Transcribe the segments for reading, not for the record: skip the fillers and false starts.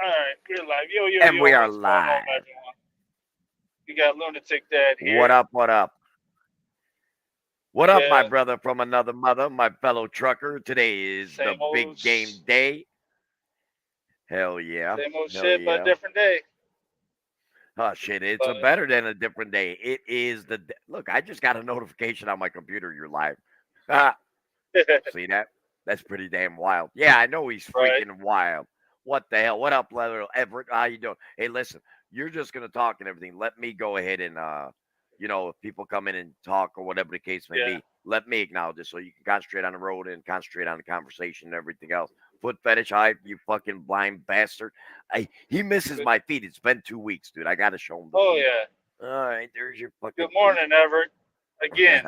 All right, we're live. Yo, yo, And yo, we are what's going on, live. everyone? We got Lunatic Dad What here. up? What up? What up, my Yeah, brother from another mother, my fellow trucker? Today is the same old, big game day. Hell yeah. same old Hell shit, but a yeah. different day. Oh, shit. It's a But better than a different day. It is look, I just got a notification on my computer. You're live. Ah, see that? That's pretty damn wild. Yeah, I know he's right, freaking wild. What the hell? What up, Leather Everett? How you doing? Hey, listen, you're just gonna talk and everything. Let me go ahead and if people come in and talk or whatever the case may yeah. be, let me acknowledge it so you can concentrate on the road and concentrate on the conversation and everything else. Foot fetish hype, you fucking blind bastard. He misses Good. my feet. It's been 2 weeks, dude. I gotta show him the Oh feet. yeah. All right, there's your fucking Good feet. morning, Everett. Again.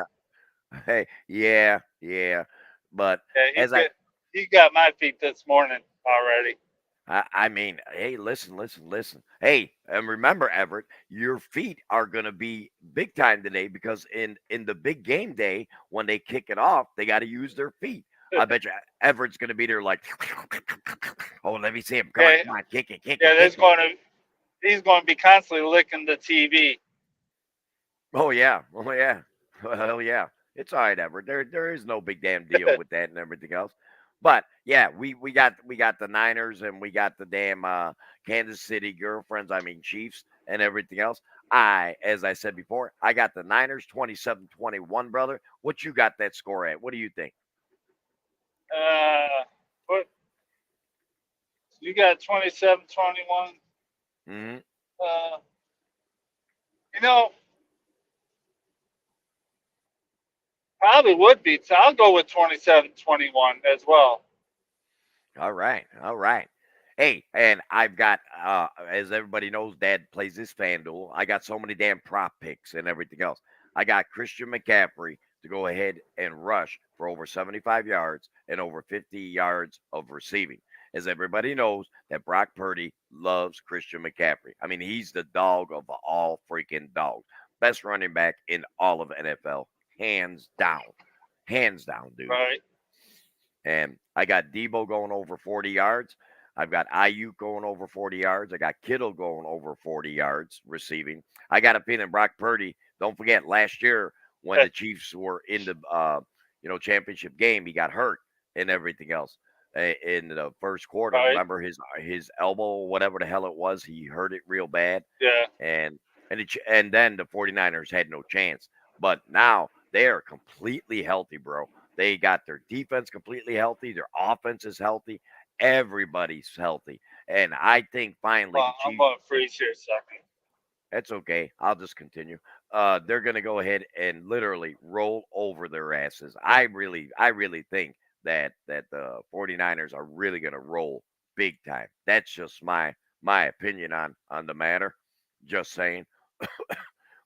Hey, yeah, yeah. But Yeah, as I he got my feet this morning already. I mean, hey, listen, listen, listen. Hey, and remember, Everett, your feet are gonna be big time today because in the big game day when they kick it off, they got to use their feet. I bet you Everett's gonna be there like, oh, let me see him. Yeah, Come on, kick it, kick yeah. it, kick it. He's going to be constantly licking the TV. Oh yeah, oh yeah, hell yeah. It's all right, Everett. There is no big damn deal with that and everything else. But yeah, we got the Niners and we got the damn Kansas City girlfriends. I mean Chiefs and everything else. As I said before, I got the Niners 27-21, brother. What you got that score at? What do you think? What you got? 27-21. Hmm. Uh, you know, probably would be. So I'll go with 27-21 as well. All right, all right. Hey, and I've got, as everybody knows, Dad plays this FanDuel. I got so many damn prop picks and everything else. I got Christian McCaffrey to go ahead and rush for over 75 yards and over 50 yards of receiving. As everybody knows, that Brock Purdy loves Christian McCaffrey. I mean, he's the dog of all freaking dogs. Best running back in all of NFL, hands down. Hands down, dude. Right. And I got Debo going over 40 yards. I've got Ayuk going over 40 yards. I got Kittle going over 40 yards receiving. I got a feeling Brock Purdy. Don't forget last year when the Chiefs were in the championship game, he got hurt and everything else in the first quarter. Right. Remember his elbow, whatever the hell it was, he hurt it real bad, Yeah. and and then the 49ers had no chance. But now they are completely healthy, bro. They got their defense completely healthy. Their offense is healthy. Everybody's healthy. And I think finally the Well, I'm Chiefs, going to freeze here a second. that's okay. I'll just continue. They're going to go ahead and literally roll over their asses. I really think that the 49ers are really going to roll big time. That's just my opinion on the matter. Just saying.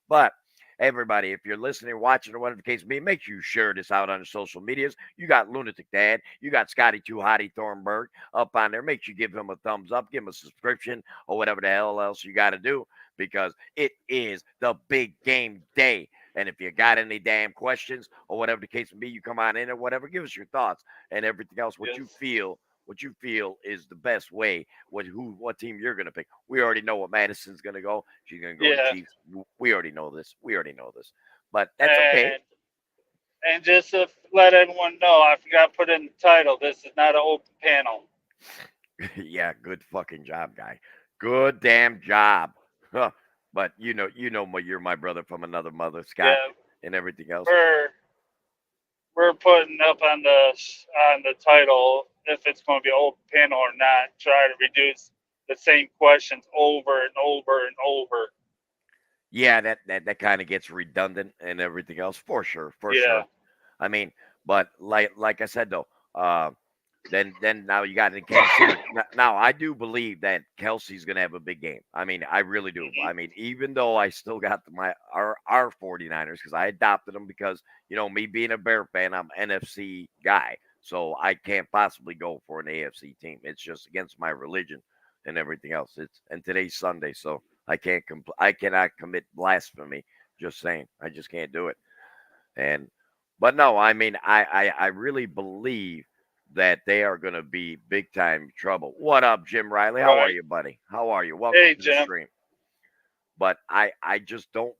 But everybody, if you're listening, watching, or whatever the case may be, make sure you share this out on the social medias. You got Lunatic Dad, you got Scotty Too Hottie Thornburg up on there. Make sure you give him a thumbs up, give him a subscription, or whatever the hell else you got to do because it is the big game day. And if you got any damn questions or whatever the case may be, you come on in or whatever, give us your thoughts and everything else, Yes. what you feel is the best way, what team you're gonna pick. We already know what Madison's gonna go. She's gonna go to Yeah. Chiefs. We already know this. We already know this. But that's okay. And just to let everyone know, I forgot to put in the title. This is not an open panel. Yeah, good fucking job, guy. Good damn job. Huh. But you're my brother from another mother, Scott, Yeah. and everything else. We're we're putting up on the title if it's going to be an open panel or not. Try to reduce the same questions over and over and over. Yeah, that kind of gets redundant and everything else for sure, for Yeah. sure. I mean, but like I said though, then now you got in Kansas City. Now I do believe that Kelsey's gonna have a big game. I mean, I really do. I Hmm. mean, even though I still got our 49ers because I adopted them because me being a Bear fan, I'm an NFC guy, so I can't possibly go for an AFC team. It's just against my religion and everything else. And today's Sunday, so I cannot commit blasphemy. Just saying, I just can't do it. And but no, I mean, I really believe that they are going to be big time trouble. What up, Jim Riley? How are Right. you, buddy? How are you? Welcome Hey, to the Jim. stream. But I just don't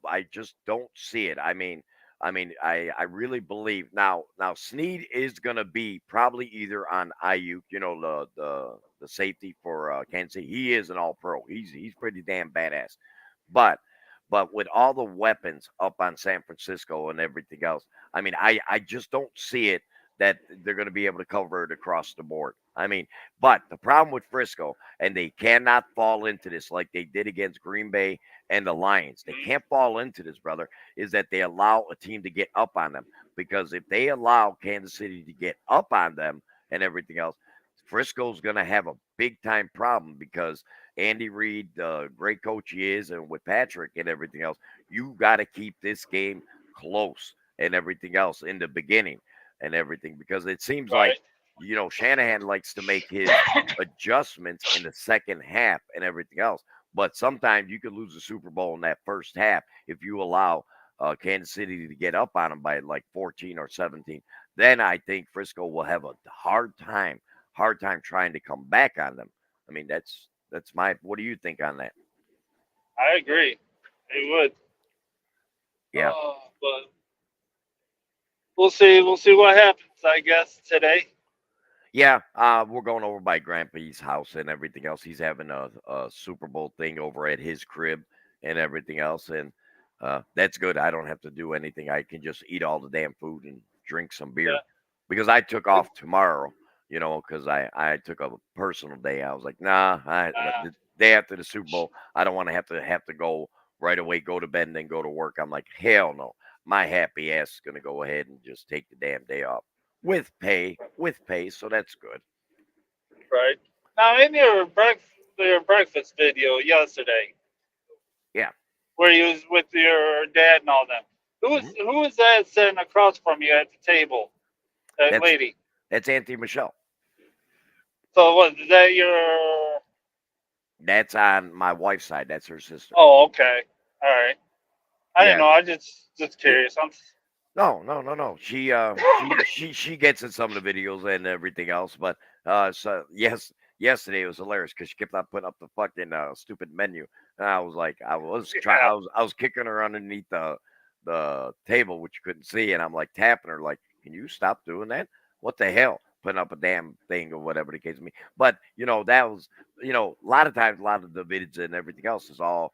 see it. I really believe now Snead is gonna be probably either on Ayuk, the safety for Kansas City. He is an all pro. He's pretty damn badass. But with all the weapons up on San Francisco and everything else, I just don't see it that they're going to be able to cover it across the board. But the problem with Frisco, and they cannot fall into this like they did against Green Bay and the Lions. They Mhm. can't fall into this, brother, is that they allow a team to get up on them. Because if they allow Kansas City to get up on them and everything else, Frisco's going to have a big time problem because Andy Reid, the great coach he is, and with Patrick and everything else, you got to keep this game close and everything else in the beginning and everything because it seems like, Right. Shanahan likes to make his adjustments in the second half and everything else. But sometimes you could lose the Super Bowl in that first half if you allow Kansas City to get up on them by like 14 or 17. Then I think Frisco will have a hard time trying to come back on them. That's my. What do you think on that? I agree. It would. Yeah, But we'll see. We'll see what happens. I guess today. yeah. We're going over by Grandpa's house and everything else. He's having a Super Bowl thing over at his crib and everything else, and that's good. I don't have to do anything. I can just eat all the damn food and drink some beer Yeah. because I took off tomorrow. Because I took a personal day. I was like, nah. Uh, The day after the Super Bowl, I don't want to have to go right away, go to bed, and then go to work. I'm like, hell no. My happy ass is gonna go ahead and just take the damn day off with pay, so that's good. right. Now, in your breakfast video yesterday, Yeah. where you was with your dad and all them, Mhm. who was that sitting across from you at the table? That That's lady. that's Auntie Michelle. So was that your? That's on my wife's side. That's her sister. Oh, okay. All right. I didn't Yeah. know. I just It, curious. I'm. no, no, no, no. She gets in some of the videos and everything else, but so yes, yesterday it was hilarious because she kept on putting up the fucking stupid menu, and I was like, Yeah. I was kicking her underneath the table which you couldn't see, and I'm like tapping her like, can you stop doing that? What the hell? Putting up a damn thing or whatever the case may be. But that was a lot of times a lot of the vids and everything else is all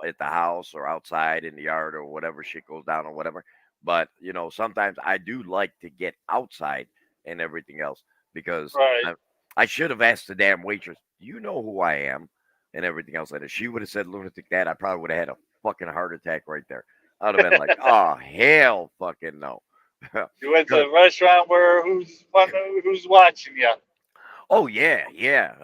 at the house or outside in the yard or whatever shit goes down or whatever. But sometimes I do like to get outside and everything else because Right. I should have asked the damn waitress, "Do you know who I am?" and everything else. And if she would have said lunatic dad, I probably would have had a fucking heart attack right there. I'd have been like, "Oh hell, fucking no." You went to 'Cause- a restaurant where who's watching you? oh yeah, yeah.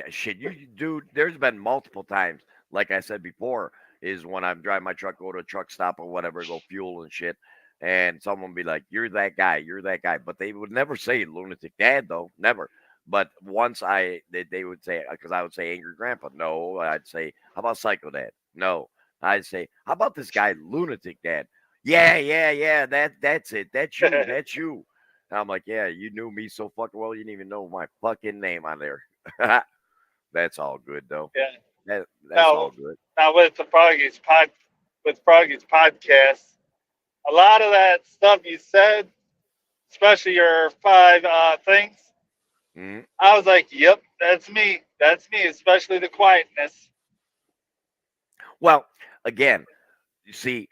Shit, dude. There's been multiple times, like I said before, is when I'm driving my truck, go to a truck stop or whatever, go fuel and shit, and someone be like, "You're that guy, you're that guy," but they would never say lunatic dad though, never. But once they would say because I would say angry grandpa, no, I'd say how about psycho dad, no, I'd say how about this guy lunatic dad, yeah, yeah, yeah, that's it, that's you. And I'm like, yeah, you knew me so fucking well, you didn't even know my fucking name on there. That's all good though. Yeah. That's Now, all good. now with Froggy's podcast, a lot of that stuff you said, especially your five things, Mhm. I was like, "Yep, that's me. That's me." Especially the quietness. Well, again, you see,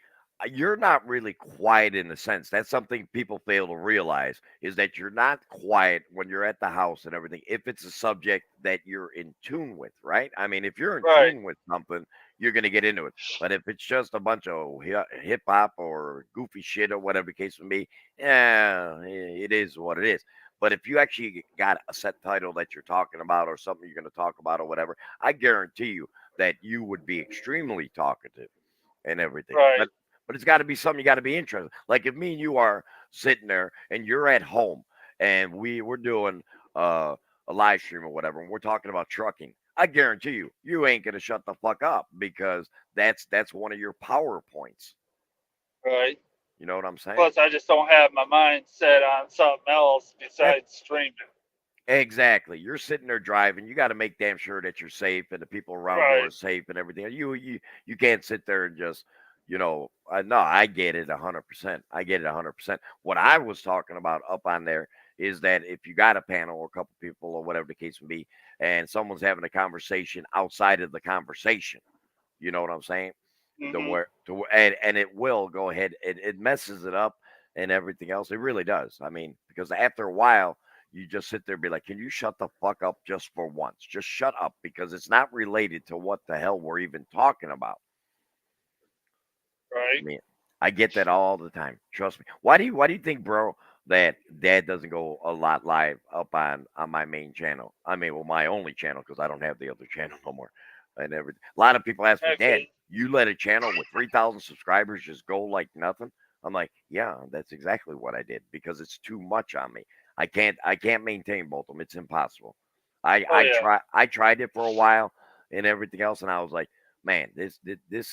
you're not really quiet in a sense. That's something people fail to realize is that you're not quiet when you're at the house and everything. If it's a subject that you're in tune with, right? If you're in Right. tune with something, you're going to get into it. But if it's just a bunch of hip hop or goofy shit or whatever the case may be, yeah, it is what it is. But if you actually got a set title that you're talking about or something you're going to talk about or whatever, I guarantee you that you would be extremely talkative and everything. Right. But it's got to be something you got to be interested. Like if me and you are sitting there and you're at home and we're doing a live stream or whatever, and we're talking about trucking. I guarantee you ain't gonna shut the fuck up because that's one of your power points. Right. You know what I'm saying? Plus, I just don't have my mind set on something else That besides streaming. Exactly. You're sitting there driving. You got to make damn sure that you're safe and the people around you Right. are safe and everything. You can't sit there and just, no, I get it 100%. I get it 100%. What I was talking about up on there is that if you got a panel or a couple people or whatever the case may be, and someone's having a conversation outside of the conversation, you know what I'm saying? Hmm. And it will go ahead. It messes it up and everything else. It really does. I mean, because after a while, you just sit there and be like, "Can you shut the fuck up just for once? Just shut up because it's not related to what the hell we're even talking about." I Right. mean, I get that all the time. Trust me. Why do you think, bro, that Dad doesn't go a lot live up on my main channel? I mean, well, my only channel because I don't have the other channel no more. And everything. A lot of people ask me, Yeah, Dad, 'cause- you let a channel with 3,000 subscribers just go like nothing? I'm like, yeah, that's exactly what I did because it's too much on me. I can't maintain both of them. It's impossible. I oh I yeah. try I tried it for a while and everything else, and I was like, man, this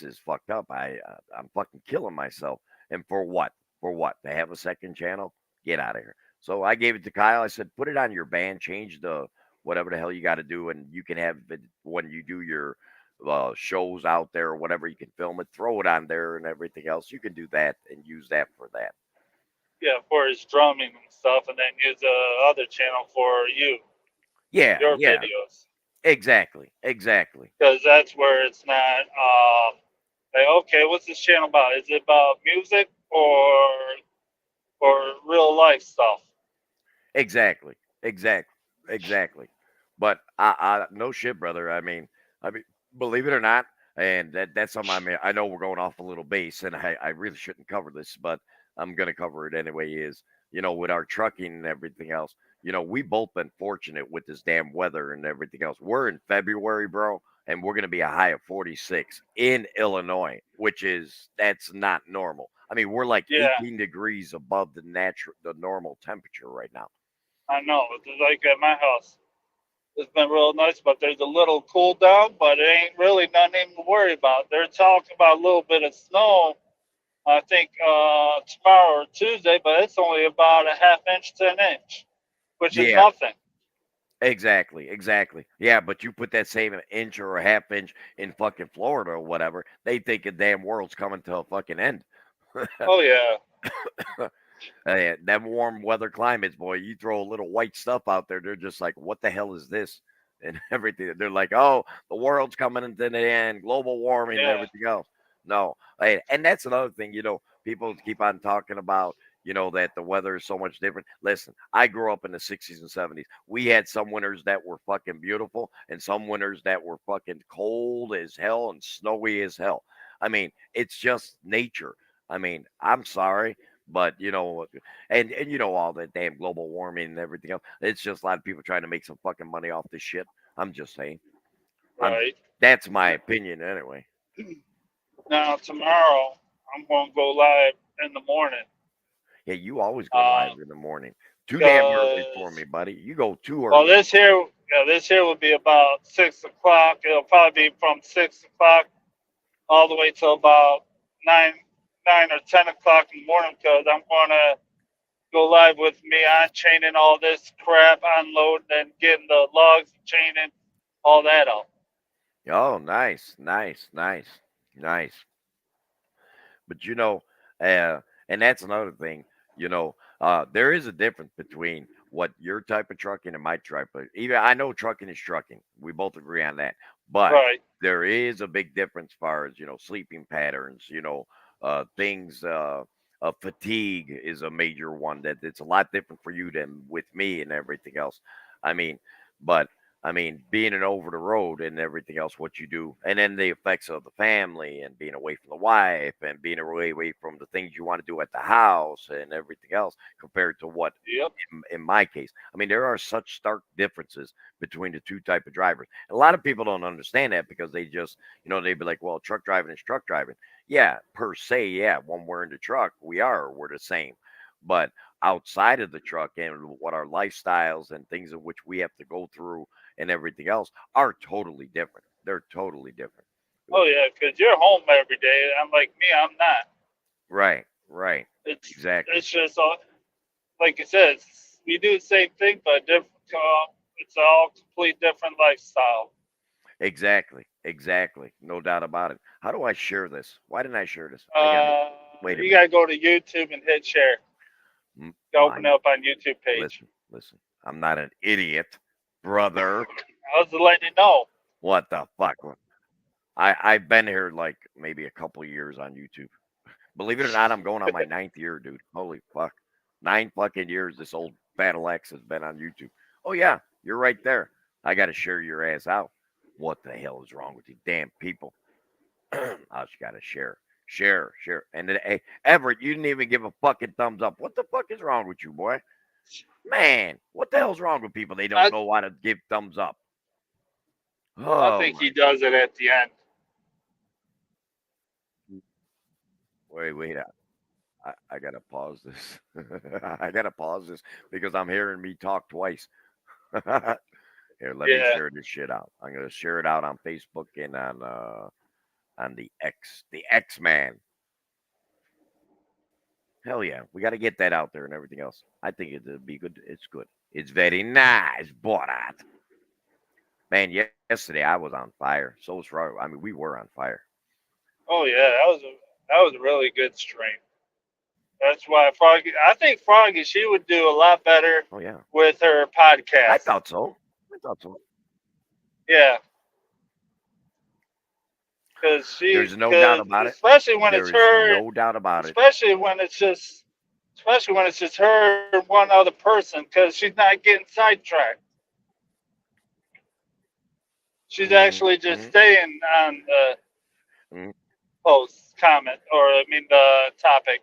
is fucked up. I'm fucking killing myself. And for what? For what? To have a second channel? Get out of here. So I gave it to Kyle. I said, put it on your band, change the whatever the hell you got to do, and you can have it when you do your shows out there or whatever. You can film it, throw it on there, and everything else. You can do that and use that for that. Yeah, for his drumming and stuff, and then use the other channel for Yeah, your yeah, videos, exactly, exactly. because that's where it's not like, okay, what's this channel about? Is it about music or real life stuff? Exactly. Exactly. Exactly. But no shit, brother. I mean, believe it or not, and that's something. I mean, I know we're going off a little base, and I really shouldn't cover this, but I'm gonna cover it anyway. Is with our trucking and everything else. We both been fortunate with this damn weather and everything else. We're in February, bro, and we're gonna be a high of 46 in Illinois, that's not normal. I mean, we're like Yeah, 18 degrees above the normal temperature right now. I know. It's like at my house. It's been real nice, but there's a little cool down, but it ain't really nothing to worry about. They're talking about a little bit of snow, I think tomorrow or Tuesday, but it's only about a half inch to an inch, which is Yeah, nothing. exactly, exactly. Yeah, but you put that same inch or a half inch in fucking Florida or whatever, they think the damn world's coming to a fucking end. Oh yeah, Them warm weather climates, boy, you throw a little white stuff out there, they're just like, what the hell is this? And everything. They're like, oh, the world's coming into the end, global warming and yeah, everything else. No. And that's another thing, people keep on talking about, that the weather is so much different. Listen, I grew up in the 60s and 70s. We had some winters that were fucking beautiful and some winters that were fucking cold as hell and snowy as hell. I mean, it's just nature. I mean, I'm sorry, but and all that damn global warming and everything else. It's just a lot of people trying to make some fucking money off this shit. I'm just saying. I'm right. That's my opinion anyway. Now tomorrow I'm gonna go live in the morning. Yeah, you always go live Um, in the morning. Too damn early for me, cause buddy. You go too well, early. this here will be about 6 o'clock. It'll probably be from 6 o'clock all the way till about nine, 9 or 10 o'clock in the morning. Cause I'm gonna go live with me on chaining all this crap, unloading and getting the logs, chaining all that out. Oh, nice, nice, nice, nice. But and that's another thing, there is a difference between what your type of trucking and my type of even I know trucking is trucking. We both agree on that. But Right. there is a big difference as far as, sleeping patterns, things fatigue is a major one that it's a lot different for you than with me and everything else. I mean, but being an over the road and everything else, what you do, and then the effects of the family and being away from the wife and being away from the things you want to do at the house and everything else compared to what Yep. in my case. I mean, there are such stark differences between the two type of drivers. A lot of people don't understand that because they just, they'd be like, well, truck driving is truck driving. Yeah, per se, yeah. When we're in the truck, we're the same. But outside of the truck and what our lifestyles and things in which we have to go through and everything else are totally different. They're totally different. Oh yeah, because you're home every day. I'm like me. I'm not. Right, right. It's Exactly. it's just like you said. We do the same thing, but different it's all complete different lifestyle. Exactly. Exactly. No doubt about it. How do I share this? Why didn't I share this? I got Uh, wait a you minute. gotta go to YouTube and hit share. Open it Mine. up on YouTube page. Listen. I'm not an idiot, brother. I was letting you know. What the fuck? I've been here like maybe a couple years on YouTube. Believe it or not, I'm going on my 9th year, dude. Holy fuck. 9 fucking years this old Battle X has been on YouTube. Oh yeah, you're right there. I gotta share your ass out. What the hell is wrong with you damn people? I just gotta share. Share. And then, hey, Everett, you didn't even give a fucking thumbs up. What the fuck is wrong with you, boy? Man, what the hell's wrong with people? They don't I know how to give thumbs up. I Oh think my. he does it at the end. Wait. I gotta pause this. I gotta pause this because I'm hearing me talk twice. Here, let me Yeah. share this shit out. I'm gonna share it out on Facebook and on the X Man. Hell yeah, we got to get that out there and everything else. I think it'd be good. It's good. It's very nice, Borat. Man, yesterday I was on fire. So was Roy. I mean, we were on fire. Oh yeah, that was a really good stream. That's why Froggy. I think Froggy she would do a lot better Oh yeah, with her I podcast. thought so. I thought so. Yeah, There's no doubt because about it. especially when it's There is her, no doubt about it. especially when it's just her and one other person, because she's not getting sidetracked. She's actually just Mm-hmm. staying on the Mm-hmm. post comment, or I mean the topic.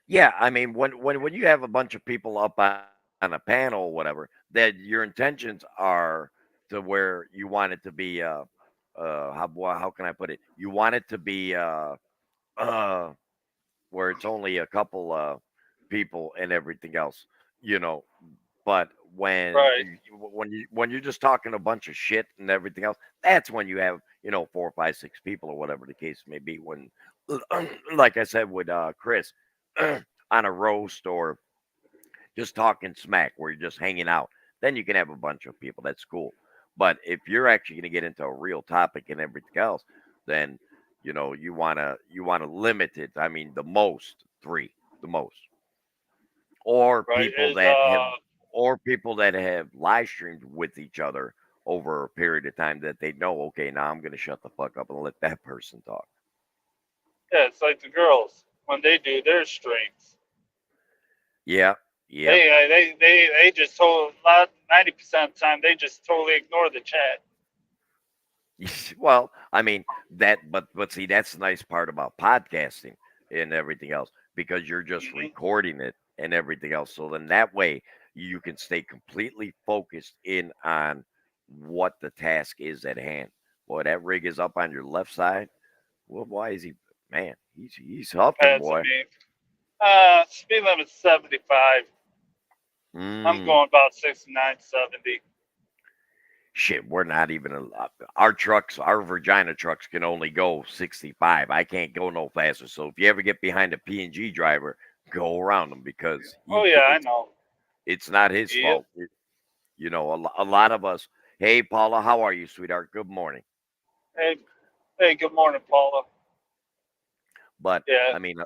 Yeah, I mean, when you have a bunch of people up on a panel or whatever, that your intentions are to where you want it to be. How can I put it? You want it to be uh where it's only a couple people and everything else, you know. But Right. when you're just talking a bunch of shit and everything else, that's when you have 4, 5, 6 people or whatever the case may be. When, like I said with Chris, on a roast or just talking smack where you're just hanging out, then you can have a bunch of people. That's cool. But if you're actually going to get into a real topic and everything else, then you wanna limit it. I mean, the most three, the most, or Right. people that have live streamed with each other over a period of time that they know. Okay, now I'm going to shut the fuck up and let that person talk. Yeah, it's like the girls when they do their streams. Yeah, yep. They just told 90% of the time they just totally ignore the chat. Well, I mean but see, that's the nice part about podcasting and everything else because you're just Hmm. recording it and everything else. So then that way you can stay completely focused in on what the task is at hand. Boy, that rig is up on your left side. Well, why is he? Man, he's huffing, That's boy. me. Speed limit's 75. I'm Mm. going about 69, 70. Shit, we're not even our trucks, our Virginia trucks can only go 65. I can't go no faster. So if you ever get behind a P&G driver, go around him because Oh yeah, I know. it's not his Yep. fault. A lot of us. Hey, Paula, how are you, sweetheart? Good morning. Hey, hey, good morning, Paula. But Yeah. I mean,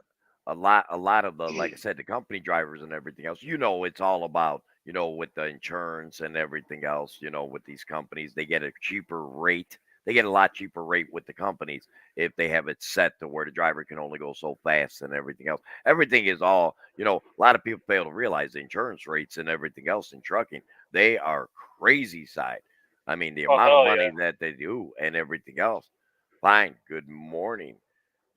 a lot of the, like I said, the company drivers and everything else. It's all about with the insurance and everything else. With these companies, they get a cheaper rate. They get a lot cheaper rate with the companies if they have it set to where the driver can only go so fast and everything else. Everything is all. A lot of people fail to realize the insurance rates and everything else in trucking. They are crazy side. I mean, the Oh amount of hell yeah. money that they do and everything else. Fine. Good morning.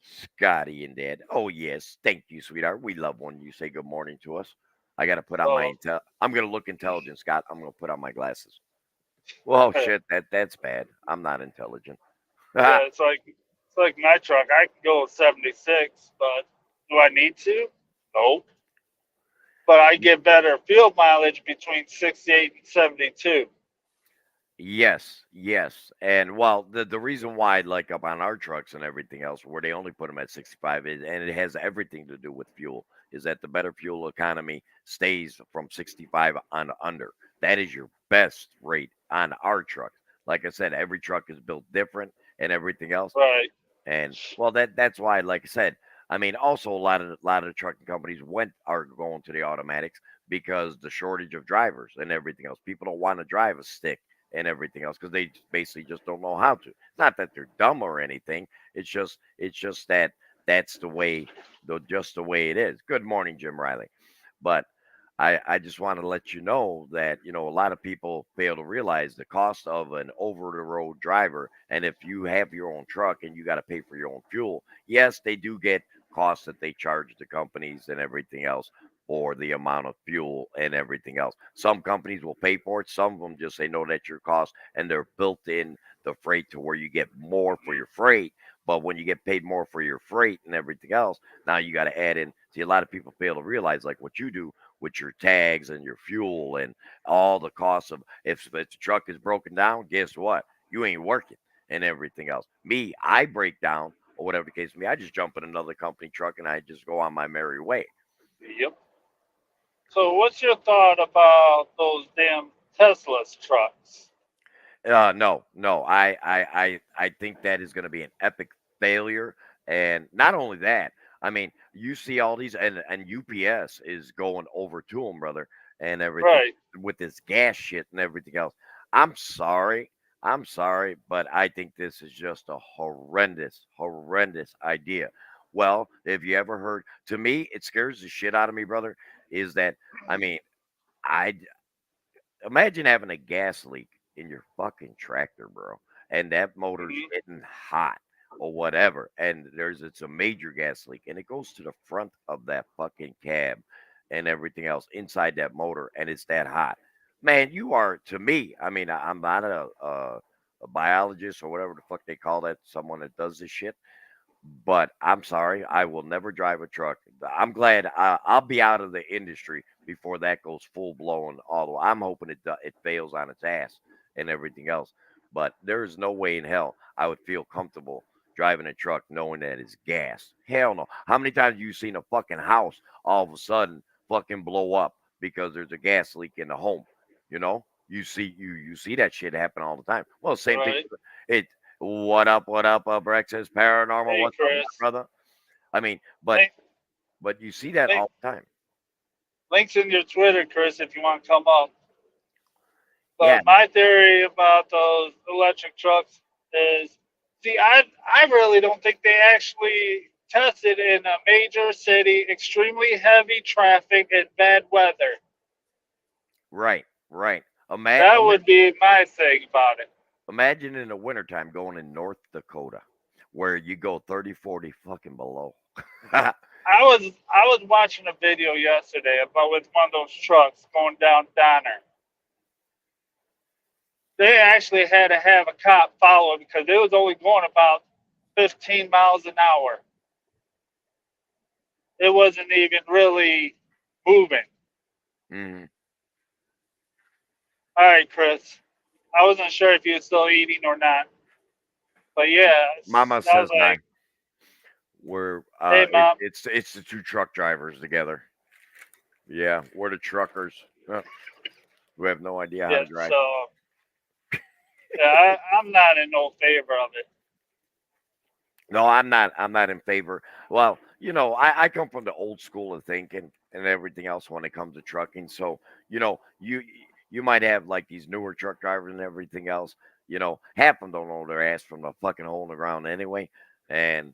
Scotty and Dad. Oh yes, thank you, sweetheart. We love when you say good morning to us. I gotta put on my Well, intel. I'm gonna look intelligent, Scott. I'm gonna put on my glasses. Well, shit, that's bad. I'm not intelligent. yeah, it's like my truck. I can go 76, but do I need to? Nope. But I get better field mileage between 68 and 72. Yes, and well, the reason why, like up on our trucks and everything else, where they only put them at 65, and it has everything to do with fuel, is that the better fuel economy stays from 65 on under. That is your best rate on our trucks. Like I said, every truck is built different and everything else. Right. And well, that's why, like I said, I mean, also a lot of the trucking companies are going to the automatics because the shortage of drivers and everything else. People don't want to drive a stick and everything else because they basically just don't know how to. It's not that they're dumb or anything. It's just that that's the way, just the way it is. Good morning, Jim Riley. But I just want to let you know that, a lot of people fail to realize the cost of an over the road driver. And if you have your own truck and you got to pay for your own fuel, yes, they do get costs that they charge the companies and everything else for the amount of fuel and everything else. Some companies will pay for it. Some of them just say, no, that's your cost. And they're built in the freight to where you get more for your freight. But when you get paid more for your freight and everything else, now you got to add in. See, a lot of people fail to realize, like what you do with your tags and your fuel and all the costs of, if the truck is broken down, guess what? You ain't working and everything else. Me, I break down or whatever the case may be. I just jump in another company truck and I just go on my merry way. Yep. So, what's your thought about those damn Tesla's trucks? No. I think that is going to be an epic failure. And not only that, I mean, you see all these, and UPS is going over to them, brother, and everything Right. with this gas shit and everything else. I'm sorry. I'm sorry, but I think this is just a horrendous idea. Well, if you ever heard, to me, it scares the shit out of me, brother, is that, I mean, I imagine having a gas leak in your fucking tractor, bro, and that motor's Hmm. getting hot or whatever, and it's a major gas leak, and it goes to the front of that fucking cab and everything else inside that motor, and it's that hot. Man, you are to me. I mean, I'm not a biologist or whatever the fuck they call that, someone that does this shit. But I'm sorry, I will never drive a truck. I'm glad I'll be out of the industry before that goes full blown. Although I'm hoping it fails on its ass and everything else. But there is no way in hell I would feel comfortable driving a truck knowing that it's gas. Hell no. How many times have you seen a fucking house all of a sudden fucking blow up because there's a gas leak in the home? You see that shit happen all the time. Well, same thing. Right. It what up? What up? Brex says paranormal. Hey, What's up, my Chris. brother? I mean, but Link, but you see that link, all the time. links in your Twitter, Chris, if you want to come up. Yeah, But my theory about those electric trucks is, see, I really don't think they actually tested in a major city, extremely heavy traffic and bad weather. right. That would be my thing about it. Imagine in the wintertime going in North Dakota where you go 30, 40 fucking below. I was watching a video yesterday about with one of those trucks going down Donner. They actually had to have a cop follow it because it was only going about 15 miles an hour. It wasn't even really moving. Mhm. All right, Chris. I wasn't sure if you were still eating or not, but yeah, Mama I was says hi. like, We're "Hey, mom." it's the two truck drivers together. Yeah, we're the truckers. We have no idea how Yeah, to drive. so yeah, I'm not in no favor of it. No, I'm not. I'm not in favor. Well, I come from the old school of thinking and everything else when it comes to trucking. So, you might have like these newer truck drivers and everything else. Half of them don't know their ass from the fucking hole in the ground anyway. And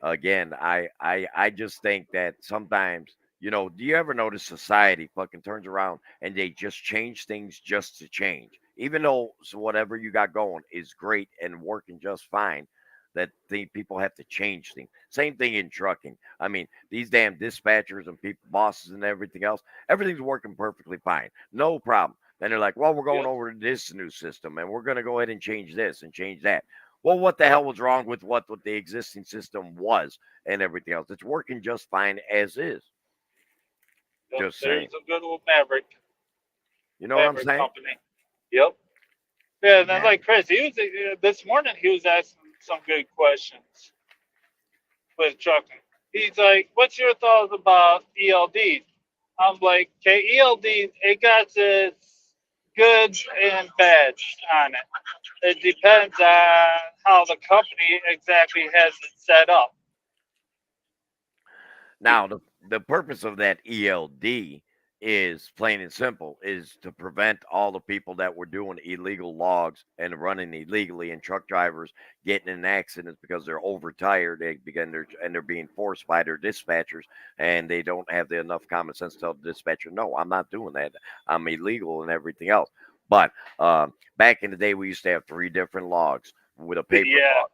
again, I just think that sometimes, do you ever notice society fucking turns around and they just change things just to change, even though whatever you got going is great and working just fine. That people have to change things. Same thing in trucking. I mean, these damn dispatchers and people, bosses and everything else, everything's working perfectly fine, no problem. Then they're like, well, we're going Yep. over to this new system and we're going to go ahead and change this and change that. Well, what the hell was wrong with what the existing system was and everything else? It's working just fine as is. Yep. Just saying. There's a good old Maverick You know what I'm Maverick saying? company. Yep. Yeah, and then Man. like Chris, he was this morning. He was asking some good questions with trucking. He's like, "What's your thoughts about ELDs?" I'm like, "Okay, ELDs, it got its goods and bads on it. It depends on how the company exactly has it set up." Now, the purpose of that ELD is plain and simple is to prevent all the people that were doing illegal logs and running illegally and truck drivers getting in accidents because they're overtired and they're being forced by their dispatchers and they don't have enough common sense to tell the dispatcher, no, I'm not doing that. I'm illegal and everything else. But back in the day, we used to have 3 different logs with a paper Yeah,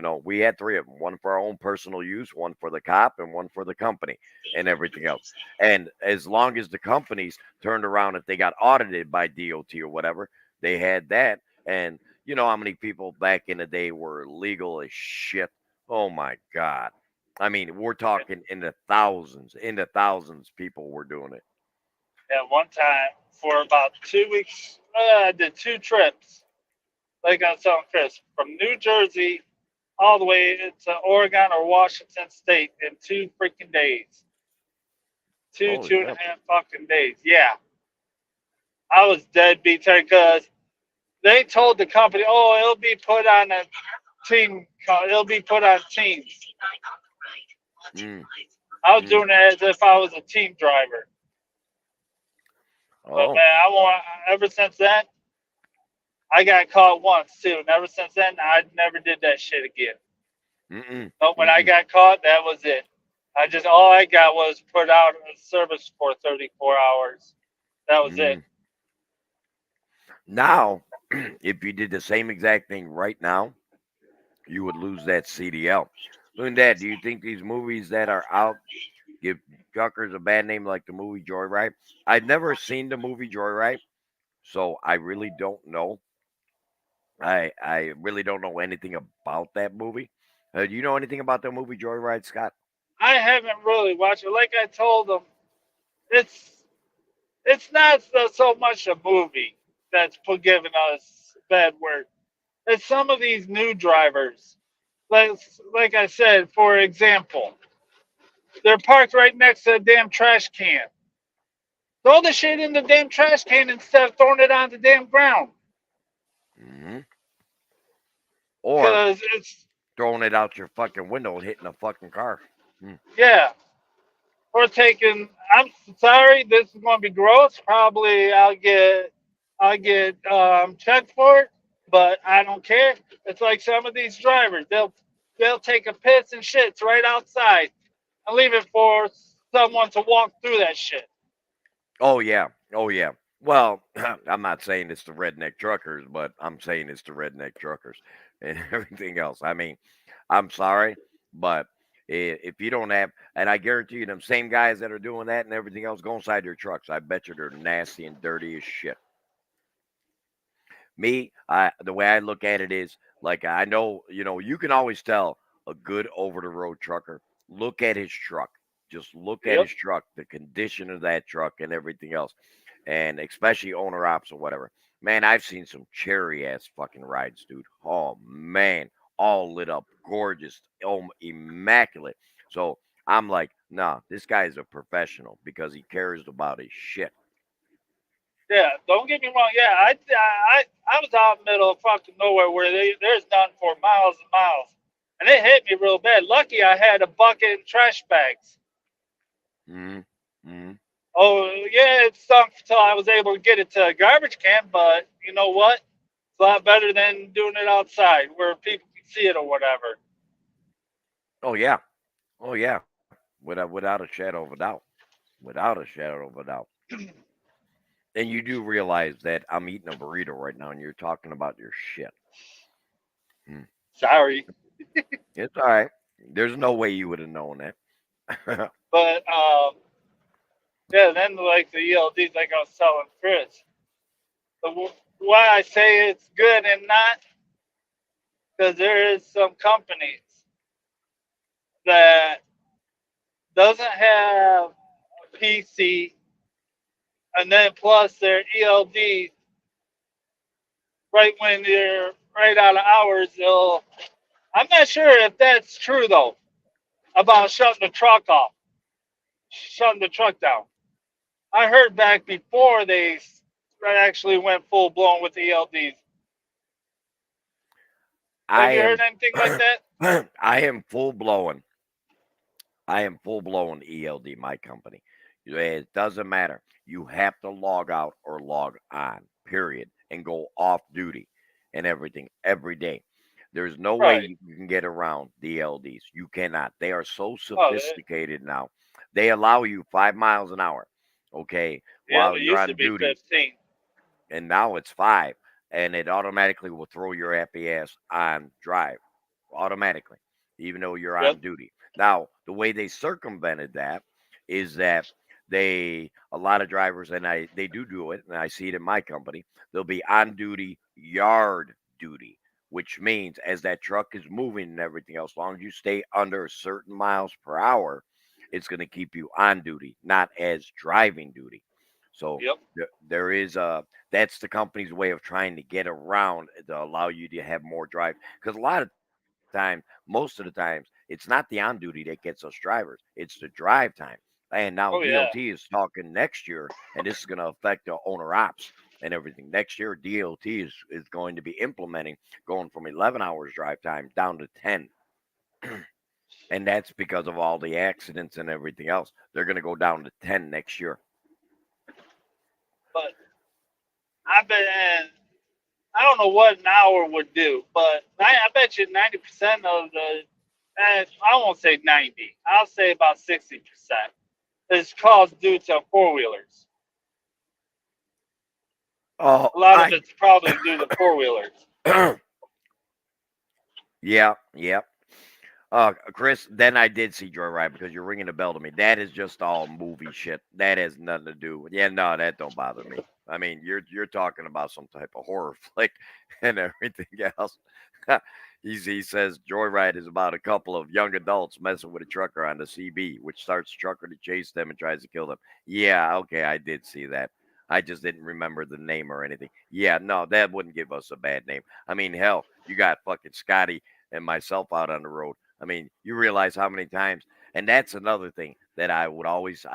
log. We had 3 of them, one for our own personal use, one for the cop, and one for the company and everything else. And as long as the companies turned around, if they got audited by DOT or whatever, they had that. And you know how many people back in the day were legal as shit? Oh my God. I mean, we're talking in the thousands people were doing it. at one time for about 2 weeks, I did 2 trips, like I was telling Chris, from New Jersey all the way to Oregon or Washington State in 2 freaking days. Two, Holy two and a crap. half fucking days. Yeah. I was dead beat tired because they told the company, oh, it'll be put on a team, it'll be put on teams. Mm, I was mm. doing it as if I was a team driver. But Oh. man, I want, ever since then, I got caught once too. And ever since then, I never did that shit again. Mm-mm, But when I mm-mm, got caught, that was it. All I got was put out of service for 34 hours. That was it. mm. Now, if you did the same exact thing right now, you would lose that CDL. Look at that. Do you think these movies that are out give truckers a bad name like the movie Joyride? I've never seen the movie Joyride, so I really don't know. I really don't know anything about that movie. Do you know anything about the movie Joyride, Scott? I haven't really watched it. Like I told them, it's it's not so much a movie that's giving us bad word. It's some of these new drivers. Like like I said, for example, they're parked right next to a damn trash can. Throw the shit in the damn trash can instead of throwing it on the damn ground. Hmm. Or Cause it's throwing it out your fucking window and hitting a fucking car. Hmm. yeah. Or taking. I'm sorry, this is going to be gross. Probably I'll get checked for it, but I don't care. It's like some of these drivers. They'll take a piss and shits right outside and leave it for someone to walk through that shit. Oh yeah. Oh yeah. Well, I'm not saying it's the redneck truckers, but I'm saying it's the redneck truckers and everything else. I mean, I'm sorry, but if you don't have, and I guarantee you, them same guys that are doing that and everything else go inside their trucks. I bet you they're nasty and dirty as shit. Me, the way I look at it is like I know, you can always tell a good over the road trucker. Look at his truck. Just look at Yep. his truck, the condition of that truck and everything else. And especially owner ops or whatever. Man, I've seen some cherry ass fucking rides, dude. Oh man, all lit up, gorgeous, immaculate. So I'm like, nah, this guy's a professional because he cares about his shit. Yeah. Don't get me wrong. Yeah. I was out in the middle of fucking nowhere where there's nothing for miles and miles, and it hit me real bad. Lucky I had a bucket and trash bags. Mm-hmm. Mm-hmm. Oh yeah, it stunk until I was able to get it to a garbage can. But you know what? It's a lot better than doing it outside where people can see it or whatever. Oh yeah. Oh yeah. Without a shadow of a doubt. Without a shadow of a doubt. And you do realize that I'm eating a burrito right now and you're talking about your shit. Hmm. Sorry, It's all right. There's no way you would have known that. but yeah. Then like the ELDs, like I was telling Chris, why I say it's good and not because there is some companies that doesn't have a PC, and then plus their ELD right when they're right out of hours, they'll. I'm not sure if that's true though. about shutting the truck off, shutting the truck down. I heard back before they actually went full blown with ELDs. Have I you heard am anything like that? I am full blown. I am full blown ELD, my company. It doesn't matter. You have to log out or log on, period, and go off duty and everything every day. There's no way Right. you can get around the LDs. You cannot. They are so Oh, sophisticated now. They allow you 5 miles an hour, okay, yeah, while it you're used to on be duty, 15. and now it's five, and it automatically will throw your happy ass on drive automatically, even though you're Yep. on duty. Now, the way they circumvented that is that a lot of drivers, and they do it, and I see it in my company, they'll be on duty, yard duty, which means as that truck is moving and everything else, as long as you stay under a certain miles per hour, it's going to keep you on duty, not as driving duty. So Yep. there is that's the company's way of trying to get around to allow you to have more drive, because a lot of times, most of the times, it's not the on duty that gets us drivers, it's the drive time. And now Oh yeah. DOT is talking next year, and this is going to affect the owner ops and everything. Next year, DOT is going to be implementing going from 11 hours drive time down to 10. And that's because of all the accidents and everything else. They're going to go down to 10 next year. But I've been. I don't know what an hour would do, but I bet you 90% of the. I won't say 90. I'll say about 60% is caused due to four wheelers. Oh, A lot of it's probably due to four wheelers. yeah. Chris, then I did see Joyride because you're ringing a bell to me. That is just all movie shit. That has nothing to do with. Yeah, no, that don't bother me. I mean, you're talking about some type of horror flick and everything else. He says Joyride is about a couple of young adults messing with a trucker on the CB, which starts the trucker to chase them and tries to kill them. Yeah, okay, I did see that. I just didn't remember the name or anything. Yeah, no, that wouldn't give us a bad name. I mean, hell, you got fucking Scotty and myself out on the road. I mean, you realize how many times, and that's another thing that I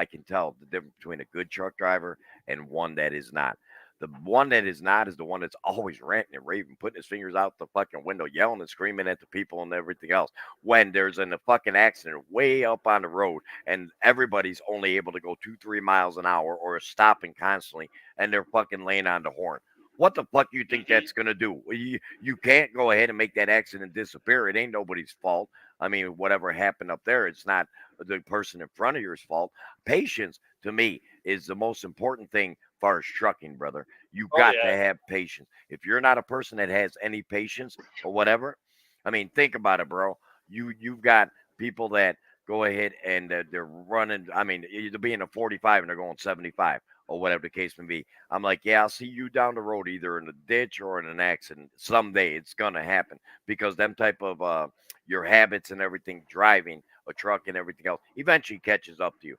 can tell the difference between a good truck driver and one that is not. The one that is not is the one that's always ranting and raving, putting his fingers out the fucking window, yelling and screaming at the people and everything else. When there's a fucking accident way up on the road and everybody's only able to go 2, 3 miles an hour or stopping constantly and they're fucking laying on the horn. What the fuck you think that's gonna do? You can't go ahead and make that accident disappear. It ain't nobody's fault. I mean, whatever happened up there, it's not the person in front of your's fault. Patience, to me, is the most important thing far as trucking, brother. You Oh got to yeah. have patience. If you're not a person that has any patience or whatever, I mean, think about it, bro. You've got people that go ahead and they're running. I mean, they'll be in a 45 and they're going 75 or whatever the case may be. I'm like, yeah, I'll see you down the road, either in a ditch or in an accident. Someday it's gonna happen because them type of your habits and everything, driving a truck and everything else, eventually catches up to you.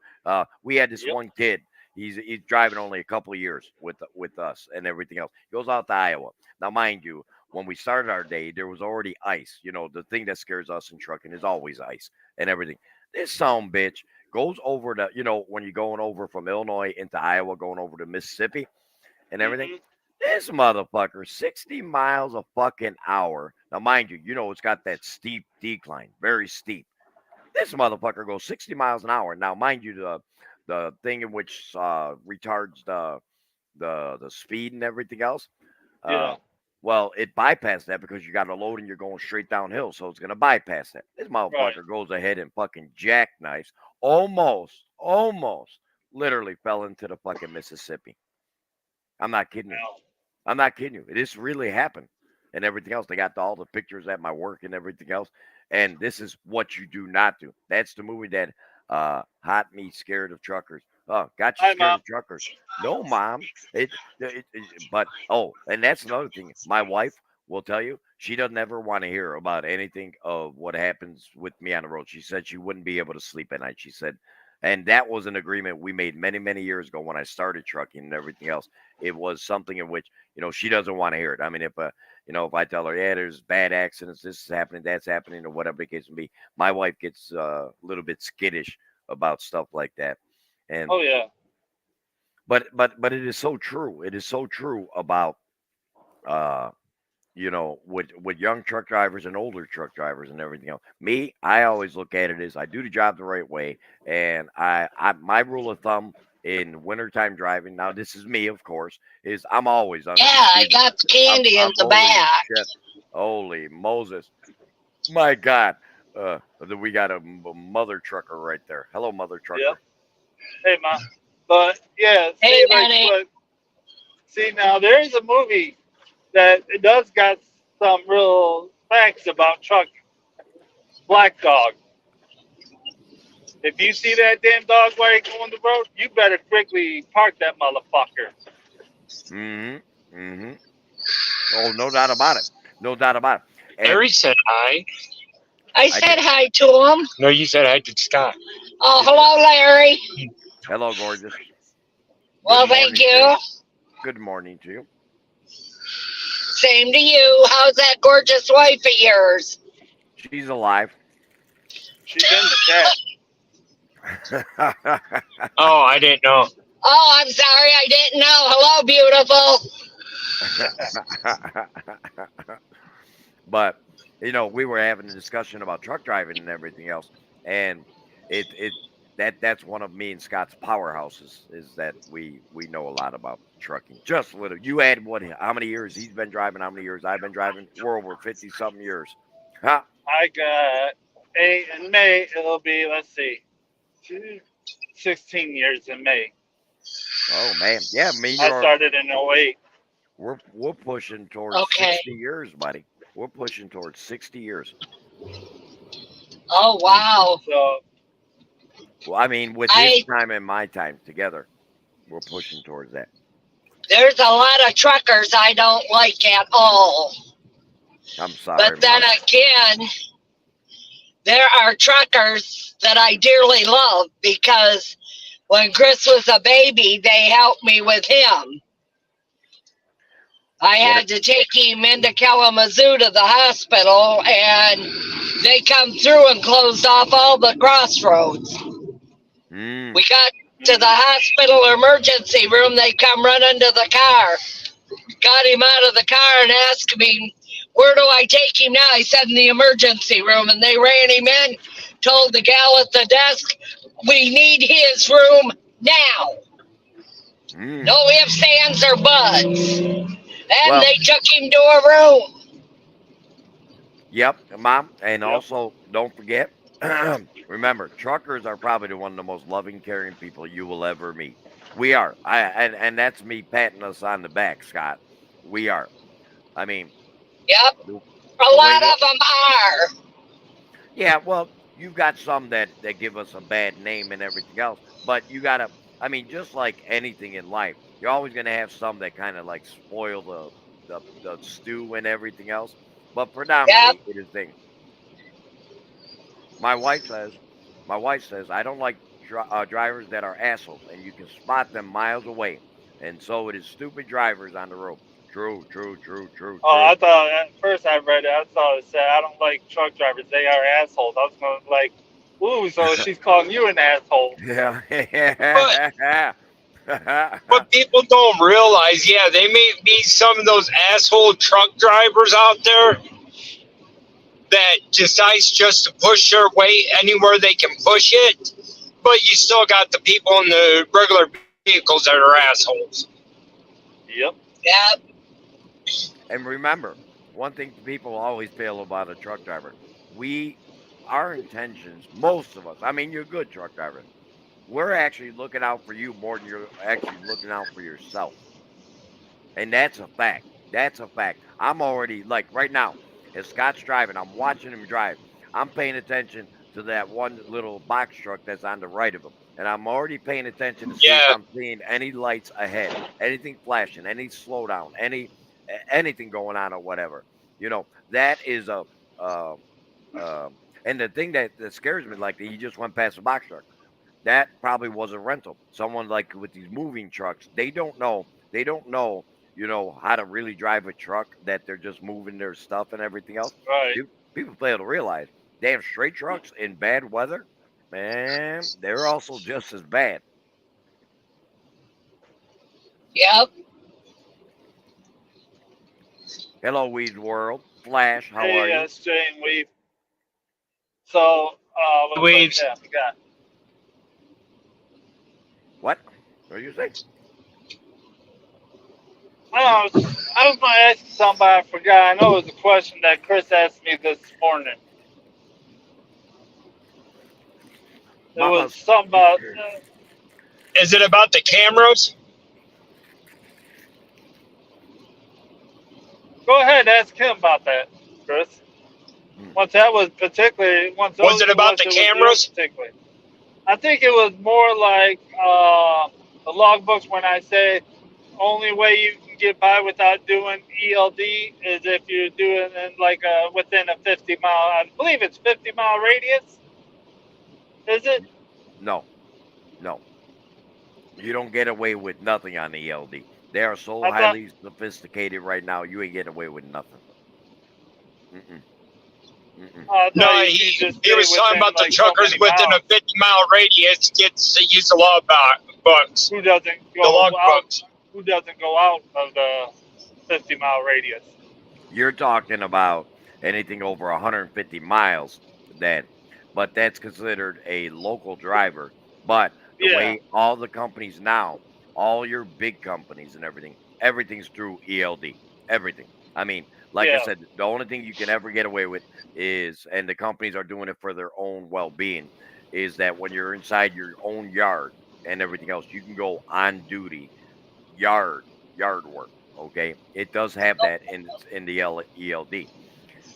We had this Yep. one kid. He's driving only a couple of years with us and everything else. He goes out to Iowa. Now, mind you, when we started our day, there was already ice. You know, the thing that scares us in trucking is always ice and everything. This son bitch goes over to, when you're going over from Illinois into Iowa, going over to Mississippi and everything. Hmm. This motherfucker, 60 miles a fucking hour. Now, mind you, it's got that steep decline, very steep. This motherfucker goes 60 miles an hour. Now, mind you, the thing in which retards the speed and everything else. Uh, Yeah. well, it bypassed that because you got a load and you're going straight downhill, so it's gonna bypass that. This Right. motherfucker goes ahead and fucking jackknifes, almost, literally fell into the fucking Mississippi. I'm not kidding you. Now, I'm not kidding you. This really happened and everything else. They got all the pictures at my work and everything else. And this is what you do not do. That's the movie that Hot Me Scared of Truckers. Oh, got you hi, scared mom. of truckers. No, mom. But and that's another thing. My wife will tell you she doesn't ever want to hear about anything of what happens with me on the road. She said she wouldn't be able to sleep at night. She said And that was an agreement we made many, many years ago when I started trucking and everything else. It was something in which, she doesn't want to hear it. I mean, if I tell her, yeah, there's bad accidents, this is happening, that's happening, or whatever the case may be, my wife gets a little bit skittish about stuff like that. And Oh yeah. but it is so true. It is so true about uh with young truck drivers and older truck drivers and everything else. Me, I always look at it as I do the job the right way, and I my rule of thumb in wintertime driving. Now, this is me, of course, is I'm always under Yeah, the I speed limit. got the candy in I'm the holy back. shit, holy Moses, my God. We got a mother trucker right there. Hello, mother Yep. trucker. Hey, ma. But yeah, Hey, see, like, honey. but see now there is a movie that it does got some real facts about trucking. Black Dog. If you see that damn dog while you're going the road, you better quickly park that motherfucker. Mm-hmm. Mm-hmm. Oh, no doubt about it. No doubt about it. And Larry said hi. I I said did. hi to him. No, you said hi to Scott. Oh, Did you? hello, Larry. Hello, gorgeous. Well, Good thank morning to you. you. Good morning to you. Same to you. How's that gorgeous wife of yours? She's alive. She's in the chat. Oh, I didn't know. Oh, I'm sorry. I didn't know. Hello, beautiful. But we were having a discussion about truck driving and everything else, and it that's one of me and Scott's powerhouses is that we know a lot about trucking. Just little. You had what? How many years he's been driving? How many years I've been driving? We're over 50-something years. Huh? I got 8 in May. It'll be, let's see, 16 years in May. Oh man, yeah. Me and I you're started in '08. we're pushing towards Okay. 60 years, buddy. We're pushing towards 60 years. Oh, wow. So, Well, I mean, with his time and my time together, we're pushing towards that. There's a lot of truckers I don't like at all. I'm sorry, But then Mom. again, there are truckers that I dearly love because when Chris was a baby, they helped me with him. I had to take him into Kalamazoo to the hospital, and they come through and closed off all the crossroads. Mm. We got to the hospital emergency room. They come running to the car, got him out of the car, and asked me, "Where do I take him now?" I said, "In the emergency room." And they ran him in, told the gal at the desk, "We need his room now. Mm. No ifs, ands, or buts." And Well, they took him to a room. yep, Mom. And Yep. also, don't forget, remember, truckers are probably one of the most loving, caring people you will ever meet. We are. And that's me patting us on the back, Scott. We are. I mean, Yep, the, a the way lot that, of them are. yeah, well, you've got some that give us a bad name and everything else, but you got to, I mean, just like anything in life, you're always going to have some that kind of like spoil the stew and everything else. But Yep, predominantly, it is things. My wife says, my wife says, I don't like drivers that are assholes, and you can spot them miles away. And so it is stupid drivers on the road. True, true, true, true, oh, true. I thought at first I read it. I thought it said, I don't like truck drivers. They are assholes. I was going to like, ooh, so she's calling you an asshole. Yeah. But people don't realize, yeah, they may be some of those asshole truck drivers out there that decides just to push their weight anywhere they can push it. But you still got the people in the regular vehicles that are assholes. Yep. yep, And remember, one thing people always feel about a truck driver, we, our intentions, most of us, I mean, you're a good truck driver. We're actually looking out for you more than you're actually looking out for yourself. And that's a fact. That's a fact. I'm already, like right now, as Scott's driving, I'm watching him drive. I'm paying attention to that one little box truck that's on the right of him. And I'm already paying attention to see if Yeah, I'm seeing any lights ahead, anything flashing, any slowdown, anything going on or whatever. That is uh, and the thing that scares me, like he just went past the box truck. that probably was a rental. Someone like with these moving trucks, they don't know. They don't know, how to really drive a truck. That they're just moving their stuff and everything else. Right. People fail to realize damn straight trucks in bad weather, man, they're also just as bad. Yep. Hello, Weeds World. Flash, how are Hey, you? Jane Weave. So, what was Weaves. that? I forgot. What? What are you saying? I don't know. I was going to ask you something, but I forgot. I know it was a question that Chris asked me this morning. It Mama, was something about. Is it about the cameras? Go ahead, ask him about that, Chris. Once that was particularly. Once Was it about the was cameras? particularly. I think it was more like the logbooks when I say only way you can get by without doing ELD is if you're doing it like within a 50 mile. I believe it's 50-mile radius. Is it? no. You don't get away with nothing on the ELD. They are so I thought. highly sophisticated right now. You ain't getting away with nothing. Mm-mm. Mm-mm. I No, thought you he just was did talking within about the like so truckers many within miles. a 50-mile radius gets to use the books, Who doesn't the go log out? books. Who doesn't go out of the 50-mile radius? You're talking about anything over 150 miles, then, but that's considered a local driver. But the Yeah, way all the companies now, all your big companies and everything's through ELD. Everything. I mean, like I yeah, said, the only thing you can ever get away with is, and the companies are doing it for their own well-being, is that when you're inside your own yard and everything else, you can go on duty yard work. Okay, it does have that in the ELD,